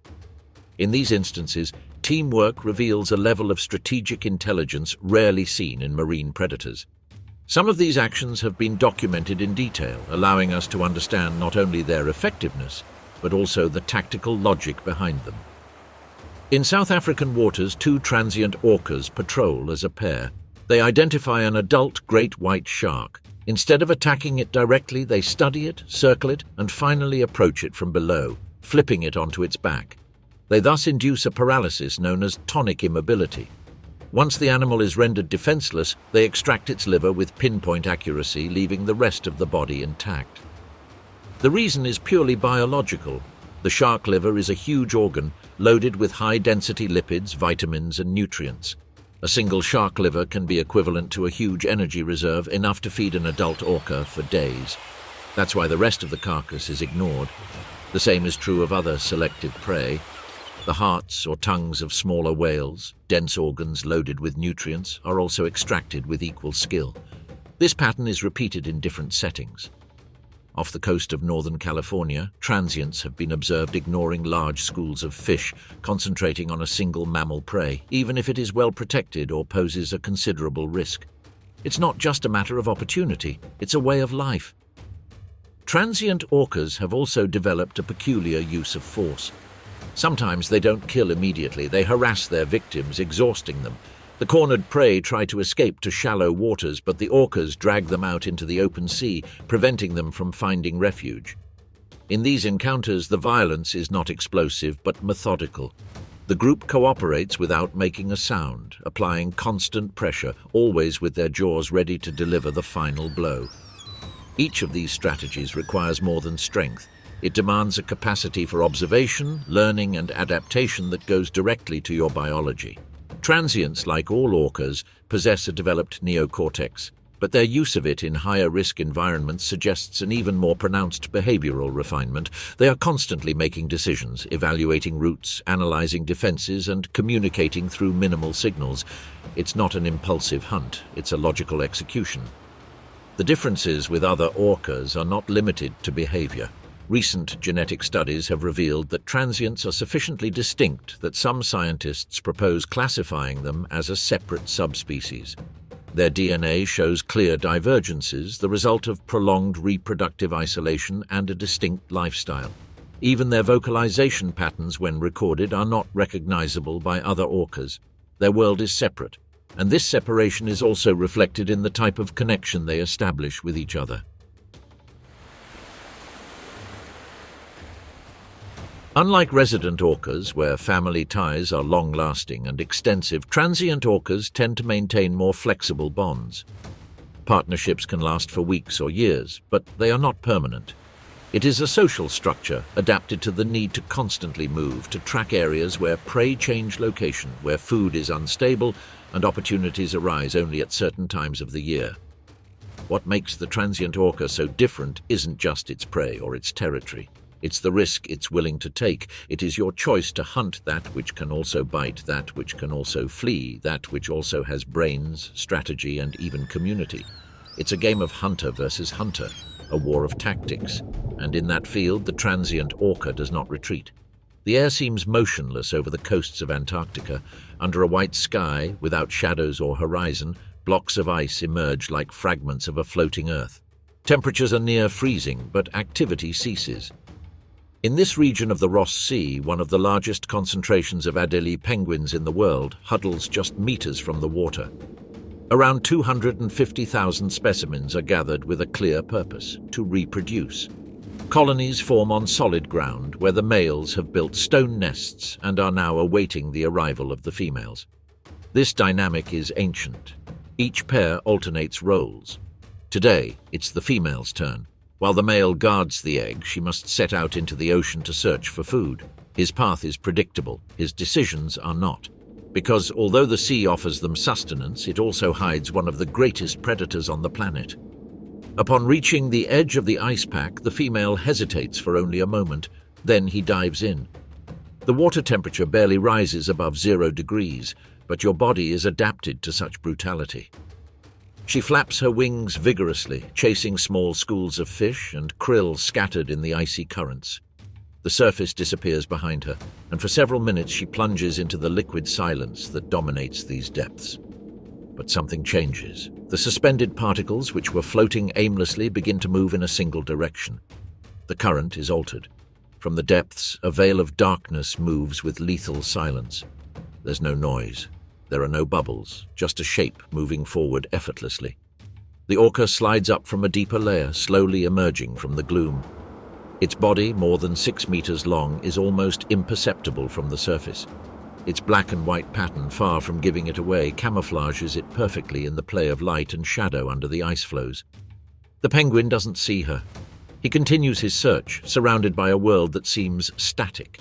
In these instances, teamwork reveals a level of strategic intelligence rarely seen in marine predators. Some of these actions have been documented in detail, allowing us to understand not only their effectiveness, but also the tactical logic behind them. In South African waters, two transient orcas patrol as a pair. They identify an adult great white shark. Instead of attacking it directly, they study it, circle it, and finally approach it from below, flipping it onto its back. They thus induce a paralysis known as tonic immobility. Once the animal is rendered defenseless, they extract its liver with pinpoint accuracy, leaving the rest of the body intact. The reason is purely biological. The shark liver is a huge organ, loaded with high-density lipids, vitamins, and nutrients. A single shark liver can be equivalent to a huge energy reserve, enough to feed an adult orca for days. That's why the rest of the carcass is ignored. The same is true of other selective prey. The hearts or tongues of smaller whales, dense organs loaded with nutrients, are also extracted with equal skill. This pattern is repeated in different settings. Off the coast of Northern California, transients have been observed ignoring large schools of fish, concentrating on a single mammal prey, even if it is well protected or poses a considerable risk. It's not just a matter of opportunity, it's a way of life. Transient orcas have also developed a peculiar use of force. Sometimes they don't kill immediately, they harass their victims, exhausting them. The cornered prey try to escape to shallow waters, but the orcas drag them out into the open sea, preventing them from finding refuge. In these encounters, the violence is not explosive, but methodical. The group cooperates without making a sound, applying constant pressure, always with their jaws ready to deliver the final blow. Each of these strategies requires more than strength. It demands a capacity for observation, learning, and adaptation that goes directly to your biology. Transients, like all orcas, possess a developed neocortex, but their use of it in higher-risk environments suggests an even more pronounced behavioral refinement. They are constantly making decisions, evaluating routes, analyzing defenses, and communicating through minimal signals. It's not an impulsive hunt, it's a logical execution. The differences with other orcas are not limited to behavior. Recent genetic studies have revealed that transients are sufficiently distinct that some scientists propose classifying them as a separate subspecies. Their DNA shows clear divergences, the result of prolonged reproductive isolation and a distinct lifestyle. Even their vocalization patterns, when recorded, are not recognizable by other orcas. Their world is separate, and this separation is also reflected in the type of connection they establish with each other. Unlike resident orcas, where family ties are long-lasting and extensive, transient orcas tend to maintain more flexible bonds. Partnerships can last for weeks or years, but they are not permanent. It is a social structure adapted to the need to constantly move, to track areas where prey change location, where food is unstable, and opportunities arise only at certain times of the year. What makes the transient orca so different isn't just its prey or its territory. It's the risk it's willing to take. It is your choice to hunt that which can also bite, that which can also flee, that which also has brains, strategy, and even community. It's a game of hunter versus hunter, a war of tactics, and in that field, the transient orca does not retreat. The air seems motionless over the coasts of Antarctica. Under a white sky, without shadows or horizon, blocks of ice emerge like fragments of a floating Earth. Temperatures are near freezing, but activity ceases. In this region of the Ross Sea, one of the largest concentrations of Adelie penguins in the world huddles just meters from the water. Around 250,000 specimens are gathered with a clear purpose: to reproduce. Colonies form on solid ground where the males have built stone nests and are now awaiting the arrival of the females. This dynamic is ancient. Each pair alternates roles. Today, it's the female's turn. While the male guards the egg, she must set out into the ocean to search for food. His path is predictable, his decisions are not. Because although the sea offers them sustenance, it also hides one of the greatest predators on the planet. Upon reaching the edge of the ice pack, the female hesitates for only a moment, then he dives in. The water temperature barely rises above 0 degrees, but your body is adapted to such brutality. She flaps her wings vigorously, chasing small schools of fish and krill scattered in the icy currents. The surface disappears behind her, and for several minutes she plunges into the liquid silence that dominates these depths. But something changes. The suspended particles, which were floating aimlessly, begin to move in a single direction. The current is altered. From the depths, a veil of darkness moves with lethal silence. There's no noise. There are no bubbles, just a shape moving forward effortlessly. The orca slides up from a deeper layer, slowly emerging from the gloom. Its body, more than 6 meters long, is almost imperceptible from the surface. Its black and white pattern, far from giving it away, camouflages it perfectly in the play of light and shadow under the ice floes. The penguin doesn't see her. He continues his search, surrounded by a world that seems static.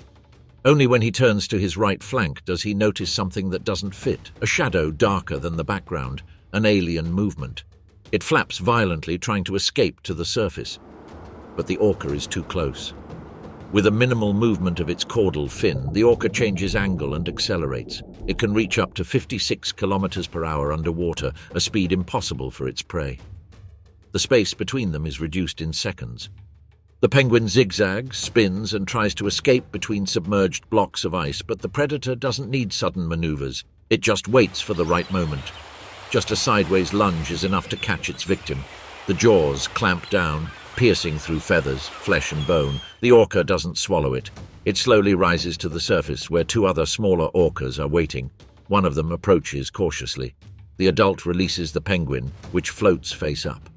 Only when he turns to his right flank does he notice something that doesn't fit, a shadow darker than the background, an alien movement. It flaps violently, trying to escape to the surface. But the orca is too close. With a minimal movement of its caudal fin, the orca changes angle and accelerates. It can reach up to 56 kilometers per hour underwater, a speed impossible for its prey. The space between them is reduced in seconds. The penguin zigzags, spins, and tries to escape between submerged blocks of ice, but the predator doesn't need sudden maneuvers. It just waits for the right moment. Just a sideways lunge is enough to catch its victim. The jaws clamp down, piercing through feathers, flesh and bone. The orca doesn't swallow it. It slowly rises to the surface, where 2 other smaller orcas are waiting. One of them approaches cautiously. The adult releases the penguin, which floats face up.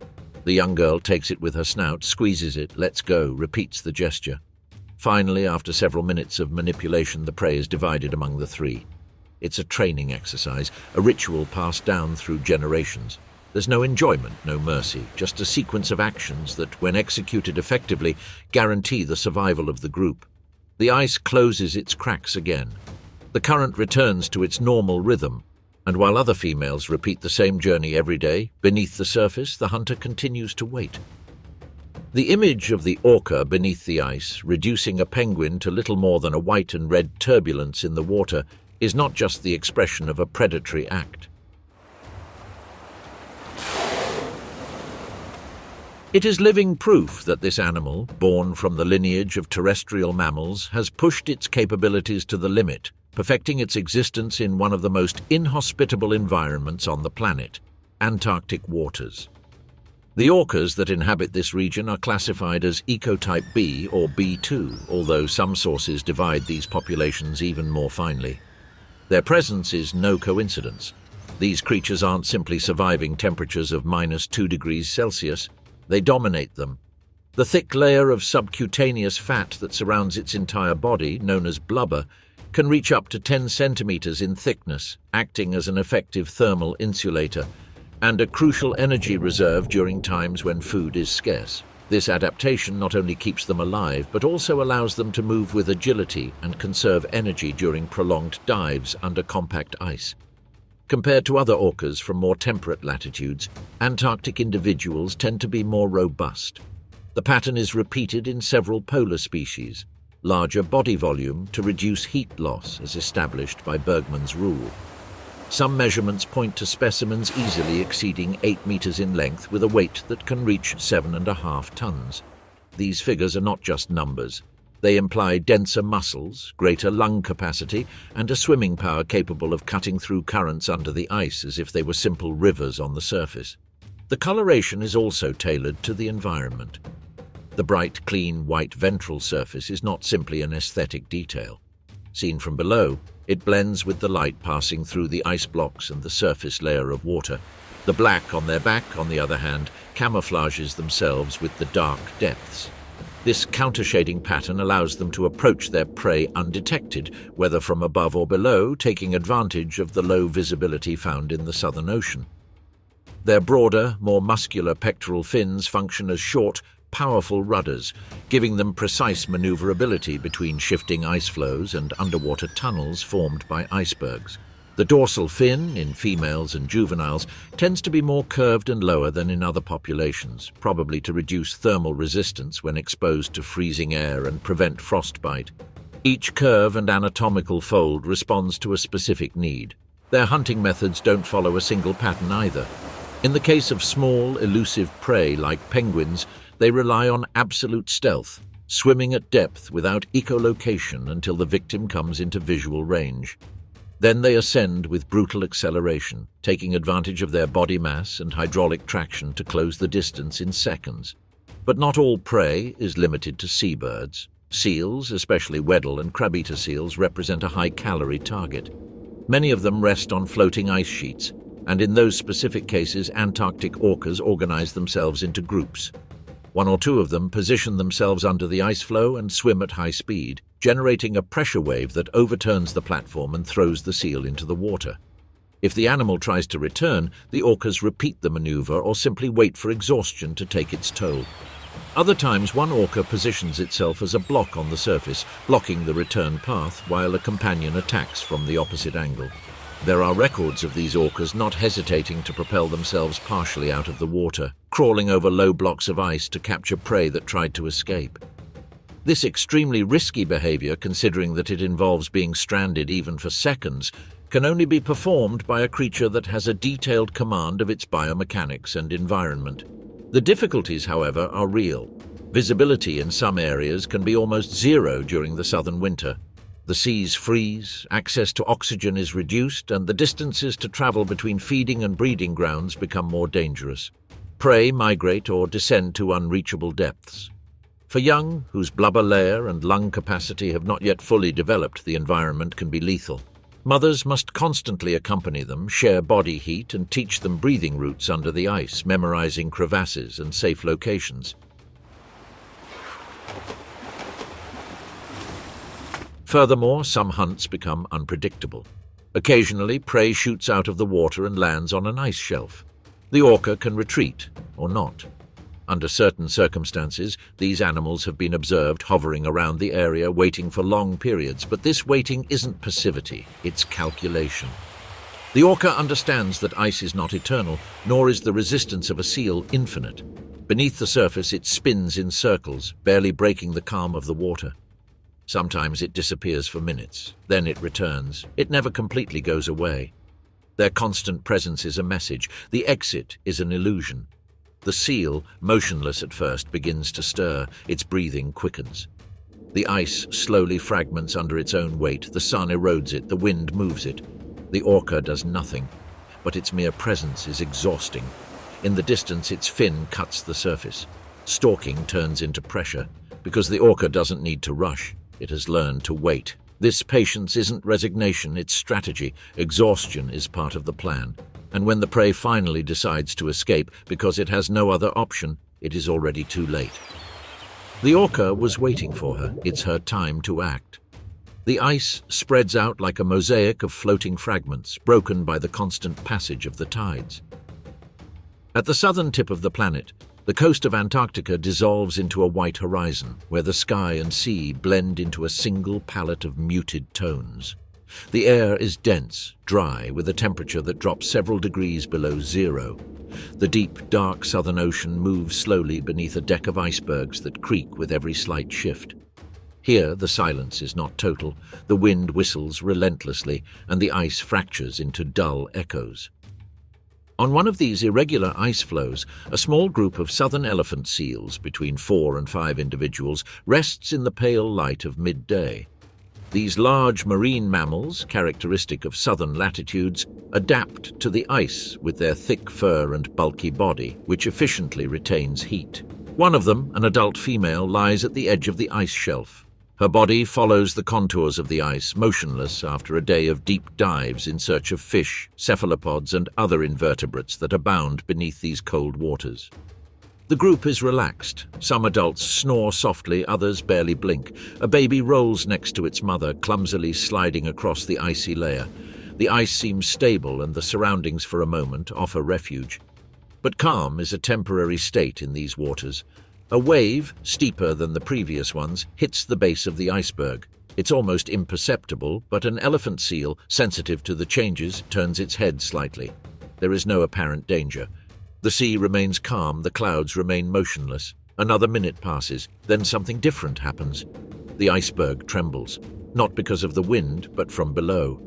The young girl takes it with her snout, squeezes it, lets go, repeats the gesture. Finally, after several minutes of manipulation, the prey is divided among the 3. It's a training exercise, a ritual passed down through generations. There's no enjoyment, no mercy, just a sequence of actions that, when executed effectively, guarantee the survival of the group. The ice closes its cracks again. The current returns to its normal rhythm, and while other females repeat the same journey every day, beneath the surface, the hunter continues to wait. The image of the orca beneath the ice, reducing a penguin to little more than a white and red turbulence in the water, is not just the expression of a predatory act. It is living proof that this animal, born from the lineage of terrestrial mammals, has pushed its capabilities to the limit, perfecting its existence in one of the most inhospitable environments on the planet, Antarctic waters. The orcas that inhabit this region are classified as Ecotype B or B2, although some sources divide these populations even more finely. Their presence is no coincidence. These creatures aren't simply surviving temperatures of -2 degrees Celsius, they dominate them. The thick layer of subcutaneous fat that surrounds its entire body, known as blubber, can reach up to 10 centimeters in thickness, acting as an effective thermal insulator and a crucial energy reserve during times when food is scarce. This adaptation not only keeps them alive, but also allows them to move with agility and conserve energy during prolonged dives under compact ice. Compared to other orcas from more temperate latitudes, Antarctic individuals tend to be more robust. The pattern is repeated in several polar species. Larger body volume to reduce heat loss as established by Bergmann's rule. Some measurements point to specimens easily exceeding 8 meters in length with a weight that can reach 7.5 tons. These figures are not just numbers. They imply denser muscles, greater lung capacity, and a swimming power capable of cutting through currents under the ice as if they were simple rivers on the surface. The coloration is also tailored to the environment. The bright, clean, white ventral surface is not simply an aesthetic detail. Seen from below, it blends with the light passing through the ice blocks and the surface layer of water. The black on their back, on the other hand, camouflages themselves with the dark depths. This countershading pattern allows them to approach their prey undetected, whether from above or below, taking advantage of the low visibility found in the Southern Ocean. Their broader, more muscular pectoral fins function as short, powerful rudders, giving them precise maneuverability between shifting ice flows and underwater tunnels formed by icebergs. The dorsal fin, in females and juveniles, tends to be more curved and lower than in other populations, probably to reduce thermal resistance when exposed to freezing air and prevent frostbite. Each curve and anatomical fold responds to a specific need. Their hunting methods don't follow a single pattern either. In the case of small, elusive prey like penguins, they rely on absolute stealth, swimming at depth without echolocation until the victim comes into visual range. Then they ascend with brutal acceleration, taking advantage of their body mass and hydraulic traction to close the distance in seconds. But not all prey is limited to seabirds. Seals, especially Weddell and crab-eater seals, represent a high-calorie target. Many of them rest on floating ice sheets, and in those specific cases, Antarctic orcas organize themselves into groups. One or two of them position themselves under the ice floe and swim at high speed, generating a pressure wave that overturns the platform and throws the seal into the water. If the animal tries to return, the orcas repeat the maneuver or simply wait for exhaustion to take its toll. Other times, one orca positions itself as a block on the surface, blocking the return path while a companion attacks from the opposite angle. There are records of these orcas not hesitating to propel themselves partially out of the water, crawling over low blocks of ice to capture prey that tried to escape. This extremely risky behavior, considering that it involves being stranded even for seconds, can only be performed by a creature that has a detailed command of its biomechanics and environment. The difficulties, however, are real. Visibility in some areas can be almost zero during the southern winter. The seas freeze, access to oxygen is reduced, and the distances to travel between feeding and breeding grounds become more dangerous. Prey migrate or descend to unreachable depths. For young, whose blubber layer and lung capacity have not yet fully developed, the environment can be lethal. Mothers must constantly accompany them, share body heat, and teach them breathing routes under the ice, memorizing crevasses and safe locations. Furthermore, some hunts become unpredictable. Occasionally, prey shoots out of the water and lands on an ice shelf. The orca can retreat, or not. Under certain circumstances, these animals have been observed hovering around the area waiting for long periods, but this waiting isn't passivity, it's calculation. The orca understands that ice is not eternal, nor is the resistance of a seal infinite. Beneath the surface, it spins in circles, barely breaking the calm of the water. Sometimes it disappears for minutes, then it returns. It never completely goes away. Their constant presence is a message. The exit is an illusion. The seal, motionless at first, begins to stir. Its breathing quickens. The ice slowly fragments under its own weight. The sun erodes it. The wind moves it. The orca does nothing, but its mere presence is exhausting. In the distance, its fin cuts the surface. Stalking turns into pressure, because the orca doesn't need to rush. It has learned to wait. This patience isn't resignation, it's strategy. Exhaustion is part of the plan. And when the prey finally decides to escape because it has no other option, it is already too late. The orca was waiting for her. It's her time to act. The ice spreads out like a mosaic of floating fragments, broken by the constant passage of the tides. At the southern tip of the planet, the coast of Antarctica dissolves into a white horizon, where the sky and sea blend into a single palette of muted tones. The air is dense, dry, with a temperature that drops several degrees below zero. The deep, dark southern ocean moves slowly beneath a deck of icebergs that creak with every slight shift. Here, the silence is not total. The wind whistles relentlessly, and the ice fractures into dull echoes. On one of these irregular ice floes, a small group of southern elephant seals, between 4 and 5 individuals, rests in the pale light of midday. These large marine mammals, characteristic of southern latitudes, adapt to the ice with their thick fur and bulky body, which efficiently retains heat. One of them, an adult female, lies at the edge of the ice shelf. Her body follows the contours of the ice, motionless after a day of deep dives in search of fish, cephalopods, and other invertebrates that abound beneath these cold waters. The group is relaxed. Some adults snore softly, others barely blink. A baby rolls next to its mother, clumsily sliding across the icy layer. The ice seems stable, and the surroundings for a moment offer refuge. But calm is a temporary state in these waters. A wave, steeper than the previous ones, hits the base of the iceberg. It's almost imperceptible, but an elephant seal, sensitive to the changes, turns its head slightly. There is no apparent danger. The sea remains calm, the clouds remain motionless. Another minute passes, then something different happens. The iceberg trembles, not because of the wind, but from below.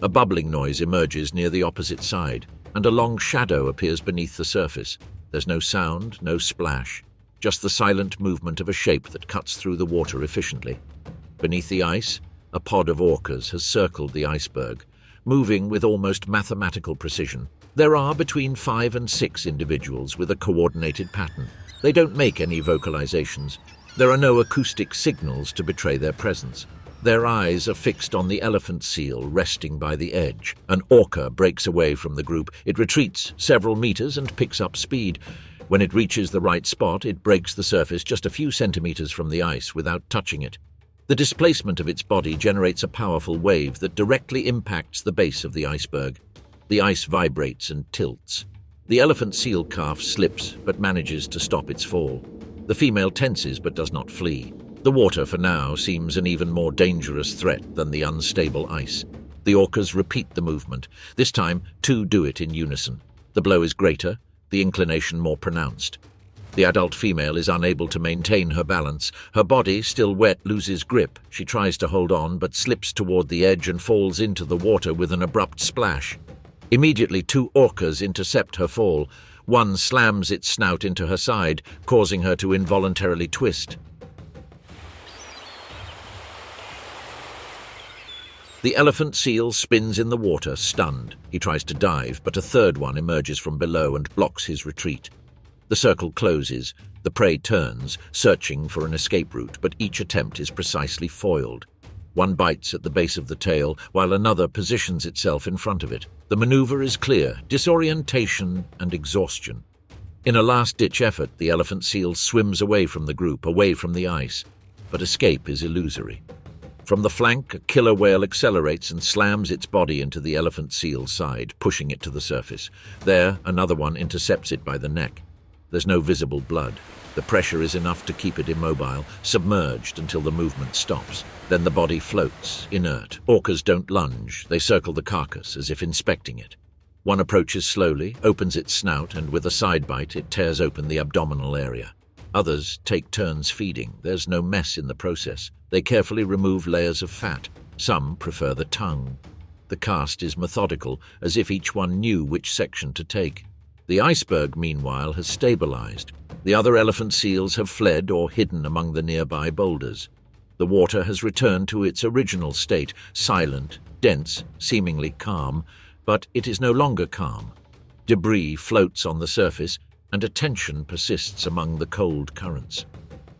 A bubbling noise emerges near the opposite side, and a long shadow appears beneath the surface. There's no sound, no splash. Just the silent movement of a shape that cuts through the water efficiently. Beneath the ice, a pod of orcas has circled the iceberg, moving with almost mathematical precision. There are between 5 and 6 individuals with a coordinated pattern. They don't make any vocalizations. There are no acoustic signals to betray their presence. Their eyes are fixed on the elephant seal resting by the edge. An orca breaks away from the group. It retreats several meters and picks up speed. When it reaches the right spot, it breaks the surface just a few centimeters from the ice without touching it. The displacement of its body generates a powerful wave that directly impacts the base of the iceberg. The ice vibrates and tilts. The elephant seal calf slips but manages to stop its fall. The female tenses but does not flee. The water, for now, seems an even more dangerous threat than the unstable ice. The orcas repeat the movement. This time, 2 do it in unison. The blow is greater, the inclination more pronounced. The adult female is unable to maintain her balance. Her body, still wet, loses grip. She tries to hold on, but slips toward the edge and falls into the water with an abrupt splash. Immediately, 2 orcas intercept her fall. One slams its snout into her side, causing her to involuntarily twist. The elephant seal spins in the water, stunned. He tries to dive, but a third one emerges from below and blocks his retreat. The circle closes. The prey turns, searching for an escape route, but each attempt is precisely foiled. One bites at the base of the tail, while another positions itself in front of it. The maneuver is clear: disorientation and exhaustion. In a last-ditch effort, the elephant seal swims away from the group, away from the ice. But escape is illusory. From the flank, a killer whale accelerates and slams its body into the elephant seal's side, pushing it to the surface. There, another one intercepts it by the neck. There's no visible blood. The pressure is enough to keep it immobile, submerged until the movement stops. Then the body floats, inert. Orcas don't lunge. They circle the carcass as if inspecting it. One approaches slowly, opens its snout, and with a side bite, it tears open the abdominal area. Others take turns feeding. There's no mess in the process. They carefully remove layers of fat. Some prefer the tongue. The cast is methodical, as if each one knew which section to take. The iceberg, meanwhile, has stabilized. The other elephant seals have fled or hidden among the nearby boulders. The water has returned to its original state, silent, dense, seemingly calm, but it is no longer calm. Debris floats on the surface, and a tension persists among the cold currents.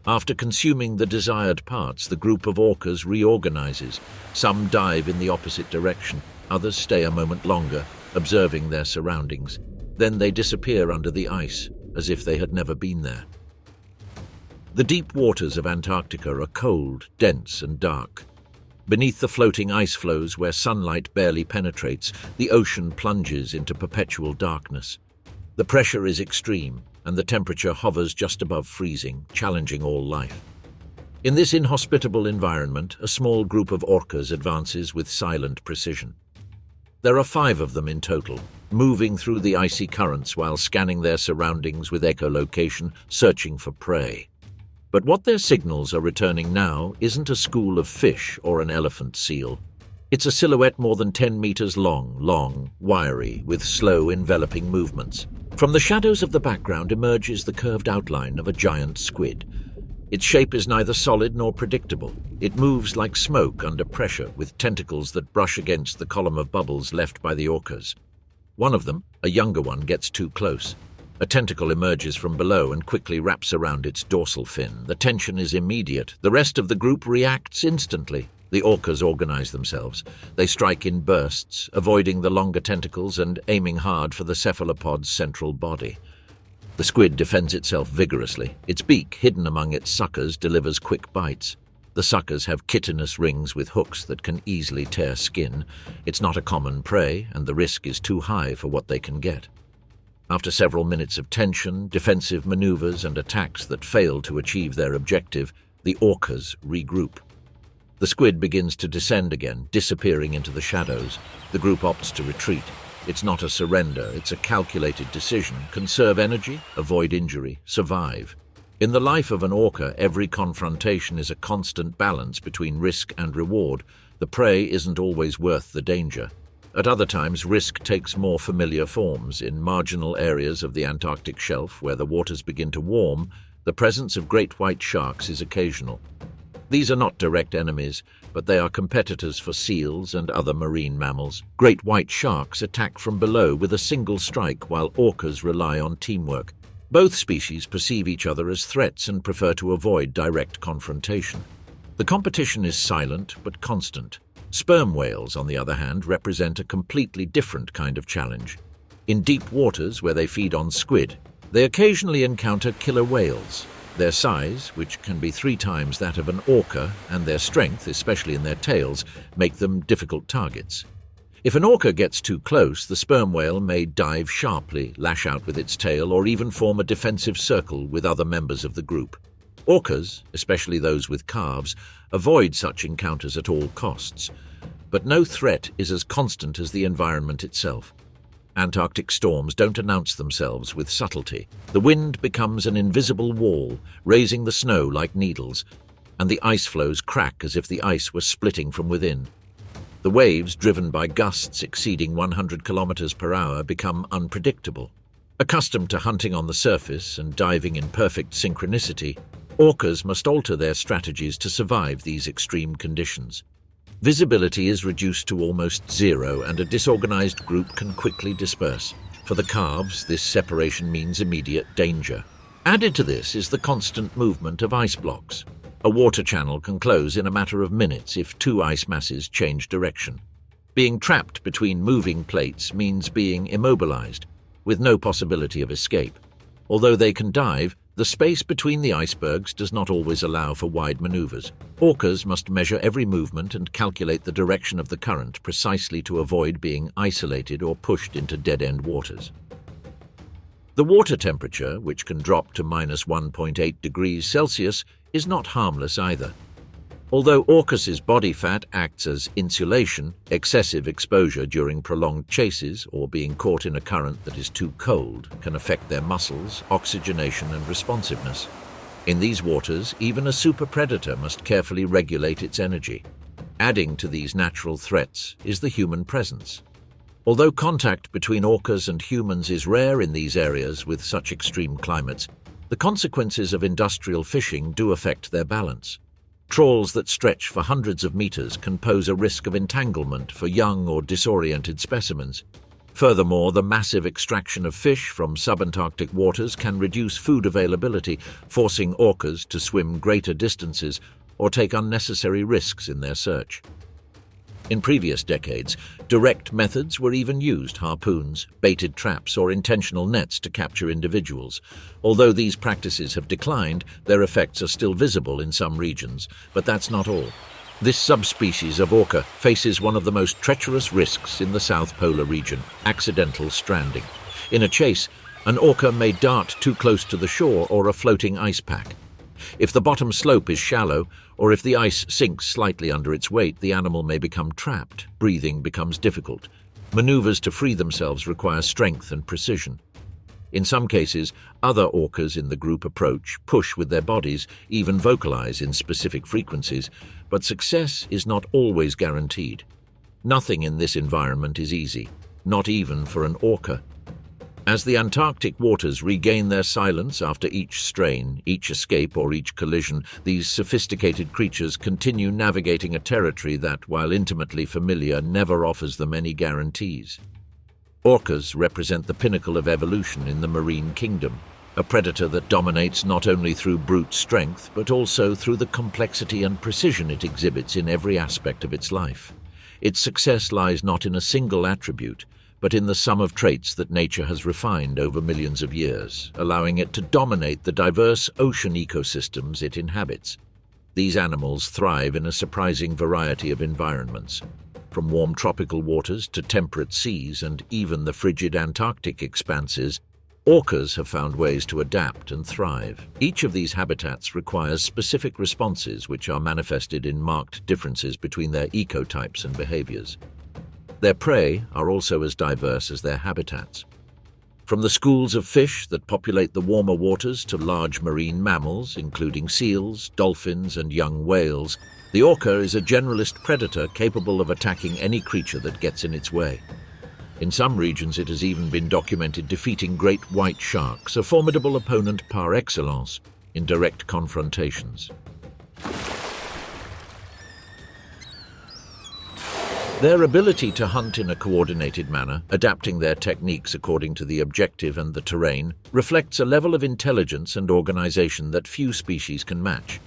After consuming the desired parts, the group of orcas reorganizes. Some dive in the opposite direction, others stay a moment longer, observing their surroundings. Then they disappear under the ice, as if they had never been there. The deep waters of Antarctica are cold, dense, and dark. Beneath the floating ice floes where sunlight barely penetrates, the ocean plunges into perpetual darkness. The pressure is extreme, and the temperature hovers just above freezing, challenging all life. In this inhospitable environment, a small group of orcas advances with silent precision. There are 5 of them in total, moving through the icy currents while scanning their surroundings with echolocation, searching for prey. But what their signals are returning now isn't a school of fish or an elephant seal. It's a silhouette more than 10 meters long, wiry, with slow enveloping movements. From the shadows of the background emerges the curved outline of a giant squid. Its shape is neither solid nor predictable. It moves like smoke under pressure, with tentacles that brush against the column of bubbles left by the orcas. One of them, a younger one, gets too close. A tentacle emerges from below and quickly wraps around its dorsal fin. The tension is immediate. The rest of the group reacts instantly. The orcas organize themselves. They strike in bursts, avoiding the longer tentacles and aiming hard for the cephalopod's central body. The squid defends itself vigorously. Its beak, hidden among its suckers, delivers quick bites. The suckers have chitinous rings with hooks that can easily tear skin. It's not a common prey, and the risk is too high for what they can get. After several minutes of tension, defensive maneuvers, and attacks that fail to achieve their objective, the orcas regroup. The squid begins to descend again, disappearing into the shadows. The group opts to retreat. It's not a surrender, it's a calculated decision. Conserve energy, avoid injury, survive. In the life of an orca, every confrontation is a constant balance between risk and reward. The prey isn't always worth the danger. At other times, risk takes more familiar forms. In marginal areas of the Antarctic shelf, where the waters begin to warm, the presence of great white sharks is occasional. These are not direct enemies, but they are competitors for seals and other marine mammals. Great white sharks attack from below with a single strike, while orcas rely on teamwork. Both species perceive each other as threats and prefer to avoid direct confrontation. The competition is silent but constant. Sperm whales, on the other hand, represent a completely different kind of challenge. In deep waters where they feed on squid, they occasionally encounter killer whales. Their size, which can be 3 times that of an orca, and their strength, especially in their tails, make them difficult targets. If an orca gets too close, the sperm whale may dive sharply, lash out with its tail, or even form a defensive circle with other members of the group. Orcas, especially those with calves, avoid such encounters at all costs. But no threat is as constant as the environment itself. Antarctic storms don't announce themselves with subtlety. The wind becomes an invisible wall, raising the snow like needles, and the ice floes crack as if the ice were splitting from within. The waves, driven by gusts exceeding 100 kilometers per hour, become unpredictable. Accustomed to hunting on the surface and diving in perfect synchronicity, orcas must alter their strategies to survive these extreme conditions. Visibility is reduced to almost zero, and a disorganized group can quickly disperse. For the calves, this separation means immediate danger. Added to this is the constant movement of ice blocks. A water channel can close in a matter of minutes if 2 ice masses change direction. Being trapped between moving plates means being immobilized, with no possibility of escape. Although they can dive, the space between the icebergs does not always allow for wide maneuvers. Orcas must measure every movement and calculate the direction of the current precisely to avoid being isolated or pushed into dead-end waters. The water temperature, which can drop to -1.8 degrees Celsius, is not harmless either. Although orcas' body fat acts as insulation, excessive exposure during prolonged chases or being caught in a current that is too cold can affect their muscles, oxygenation, and responsiveness. In these waters, even a super predator must carefully regulate its energy. Adding to these natural threats is the human presence. Although contact between orcas and humans is rare in these areas with such extreme climates, the consequences of industrial fishing do affect their balance. Trawls that stretch for hundreds of meters can pose a risk of entanglement for young or disoriented specimens. Furthermore, the massive extraction of fish from subantarctic waters can reduce food availability, forcing orcas to swim greater distances or take unnecessary risks in their search. In previous decades, direct methods were even used: harpoons, baited traps, or intentional nets to capture individuals. Although these practices have declined, their effects are still visible in some regions, but that's not all. This subspecies of orca faces one of the most treacherous risks in the South Polar region: accidental stranding. In a chase, an orca may dart too close to the shore or a floating ice pack. If the bottom slope is shallow, or if the ice sinks slightly under its weight, the animal may become trapped. Breathing becomes difficult. Maneuvers to free themselves require strength and precision. In some cases, other orcas in the group approach, push with their bodies, even vocalize in specific frequencies, but success is not always guaranteed. Nothing in this environment is easy, not even for an orca. As the Antarctic waters regain their silence after each strain, each escape, or each collision, these sophisticated creatures continue navigating a territory that, while intimately familiar, never offers them any guarantees. Orcas represent the pinnacle of evolution in the marine kingdom, a predator that dominates not only through brute strength, but also through the complexity and precision it exhibits in every aspect of its life. Its success lies not in a single attribute, but in the sum of traits that nature has refined over millions of years, allowing it to dominate the diverse ocean ecosystems it inhabits. These animals thrive in a surprising variety of environments, from warm tropical waters to temperate seas and even the frigid Antarctic expanses. Orcas have found ways to adapt and thrive. Each of these habitats requires specific responses which are manifested in marked differences between their ecotypes and behaviors. Their prey are also as diverse as their habitats. From the schools of fish that populate the warmer waters to large marine mammals, including seals, dolphins, and young whales, the orca is a generalist predator capable of attacking any creature that gets in its way. In some regions, it has even been documented defeating great white sharks, a formidable opponent par excellence, in direct confrontations. Their ability to hunt in a coordinated manner, adapting their techniques according to the objective and the terrain, reflects a level of intelligence and organization that few species can match.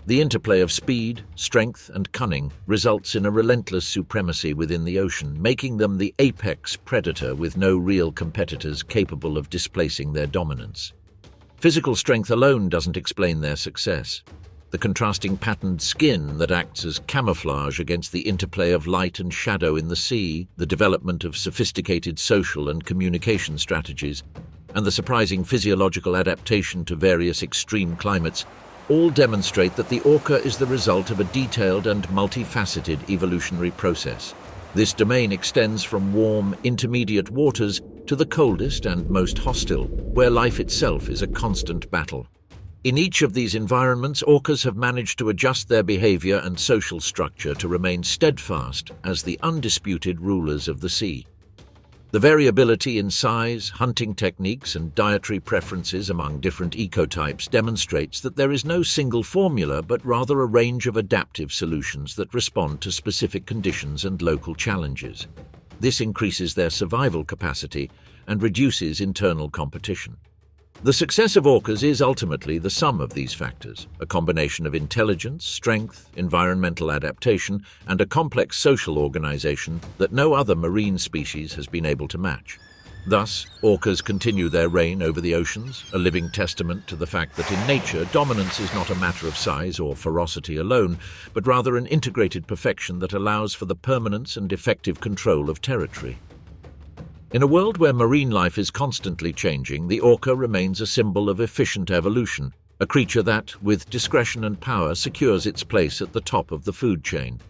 The interplay of speed, strength, and cunning results in a relentless supremacy within the ocean, making them the apex predator with no real competitors capable of displacing their dominance. Physical strength alone doesn't explain their success. The contrasting patterned skin that acts as camouflage against the interplay of light and shadow in the sea, the development of sophisticated social and communication strategies, and the surprising physiological adaptation to various extreme climates all demonstrate that the orca is the result of a detailed and multifaceted evolutionary process. This domain extends from warm, intermediate waters to the coldest and most hostile, where life itself is a constant battle. In each of these environments, orcas have managed to adjust their behavior and social structure to remain steadfast as the undisputed rulers of the sea. The variability in size, hunting techniques, and dietary preferences among different ecotypes demonstrates that there is no single formula, but rather a range of adaptive solutions that respond to specific conditions and local challenges. This increases their survival capacity and reduces internal competition. The success of orcas is ultimately the sum of these factors, a combination of intelligence, strength, environmental adaptation, and a complex social organization that no other marine species has been able to match. Thus, orcas continue their reign over the oceans, a living testament to the fact that in nature, dominance is not a matter of size or ferocity alone, but rather an integrated perfection that allows for the permanence and effective control of territory. In a world where marine life is constantly changing, the orca remains a symbol of efficient evolution, a creature that, with discretion and power, secures its place at the top of the food chain.